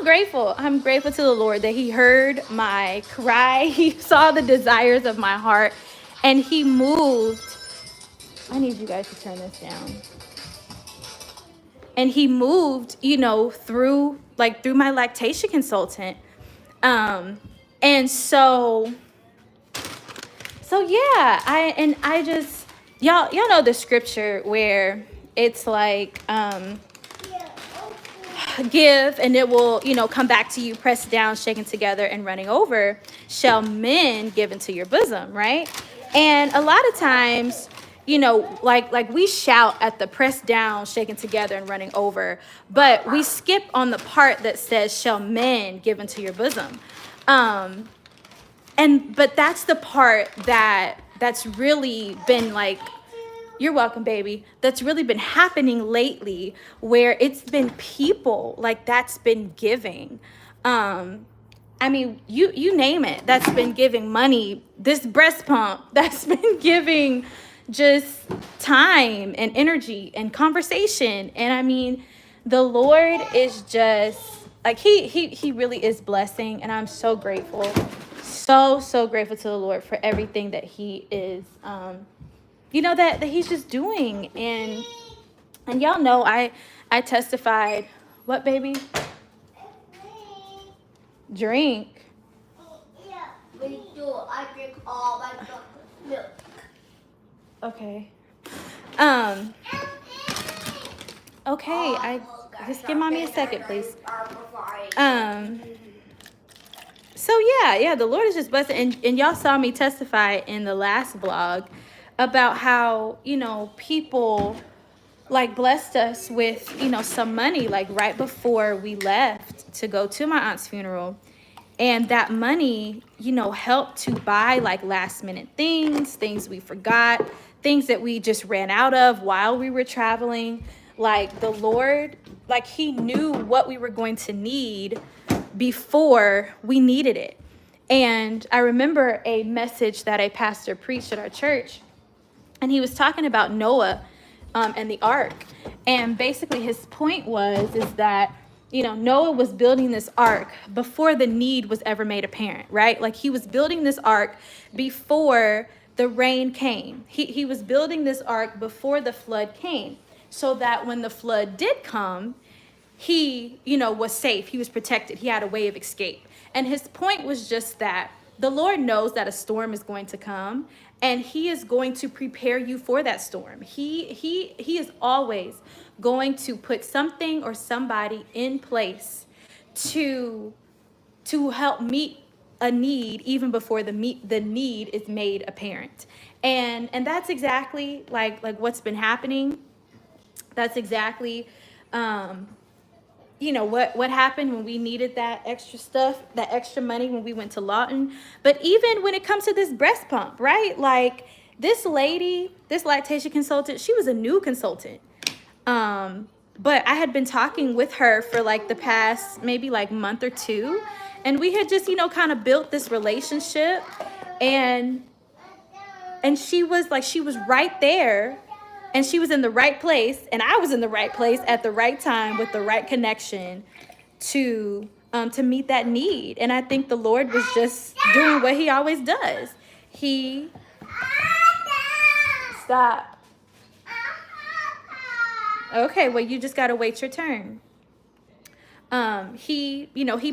grateful. I'm grateful to the Lord that he heard my cry. He saw the desires of my heart. And he moved. I need you guys to turn this down. And he moved, through my lactation consultant. And so yeah, I just, y'all know the scripture where it's like, give and it will, come back to you, pressed down, shaken together, and running over, shall men give into your bosom, right? And a lot of times, like we shout at the pressed down, shaken together, and running over, but we skip on the part that says, shall men give into your bosom. But that's the part that's really been like, you're welcome, baby. That's really been happening lately, where it's been people like that's been giving. You name it, that's been giving money. This breast pump, that's been giving just time and energy and conversation. And the Lord is just like, he really is blessing. And I'm so grateful. So grateful to the Lord for everything that he is, that he's just doing. And y'all know, I testified. What, baby? Drink. Yeah, me too. I drink all my milk. Okay. Okay, I just give mommy a second, please. So yeah, the Lord is just blessing. And y'all saw me testify in the last vlog about how, people like blessed us with, some money, like right before we left to go to my aunt's funeral. And that money, helped to buy like last minute things we forgot, things that we just ran out of while we were traveling. Like the Lord, like he knew what we were going to need before we needed it. And I remember a message that a pastor preached at our church, and he was talking about Noah and the ark. And basically his point is that, Noah was building this ark before the need was ever made apparent, right? Like he was building this ark before the rain came. He was building this ark before the flood came. so that when the flood did come, he, you know, was safe. He was protected. He had a way of escape. And his point was just that the Lord knows that a storm is going to come, and he is going to prepare you for that storm. He is always going to put something or somebody in place to help meet a need even before the need is made apparent. And that's exactly like what's been happening. That's exactly you know, what happened when we needed that extra stuff, that extra money when we went to Lawton. But even when it comes to this breast pump, right? Like this lady, this lactation consultant, she was a new consultant. But I had been talking with her for like the past maybe like month or two. And we had just, you know, kind of built this relationship. And she was right there. And she was in the right place, and I was in the right place at the right time with the right connection to meet that need. And I think the Lord was just doing what he always does. Stop. Okay, well, you just got to wait your turn. He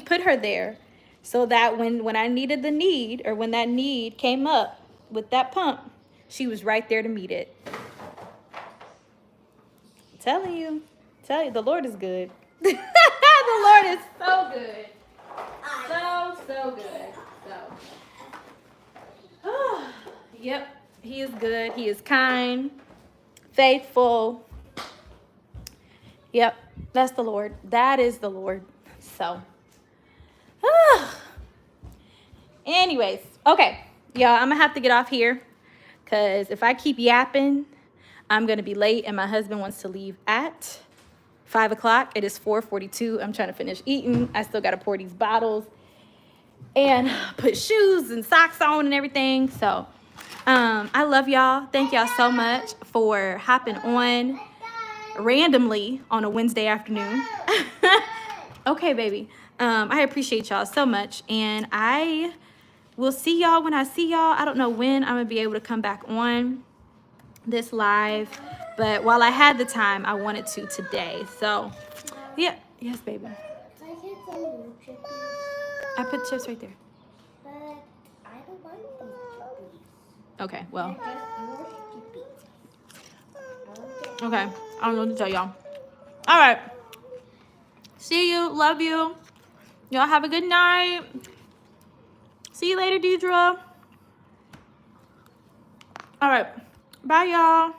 put her there so that when I needed the need, or when that need came up with that pump, she was right there to meet it. Telling you, the Lord is good. The Lord is so good. So good. So, yep, he is good. He is kind, faithful. Yep, that's the Lord. That is the Lord. So, anyways, okay, y'all, I'm gonna have to get off here, because if I keep yapping, I'm going to be late, and my husband wants to leave at 5 o'clock. It is 4:42. I'm trying to finish eating. I still got to pour these bottles and put shoes and socks on and everything. So I love y'all. Thank y'all so much for hopping on randomly on a Wednesday afternoon. Okay, baby. I appreciate y'all so much, and I will see y'all when I see y'all. I don't know when I'm going to be able to come back on this live, but while I had the time, I wanted to today. So yeah, yes, baby. I put chips right there. But I don't want these chippies. Okay, well, They're okay, I don't know what to tell y'all. All right, see you, love you, y'all have a good night. See you later, Deidre. All right, bye, y'all.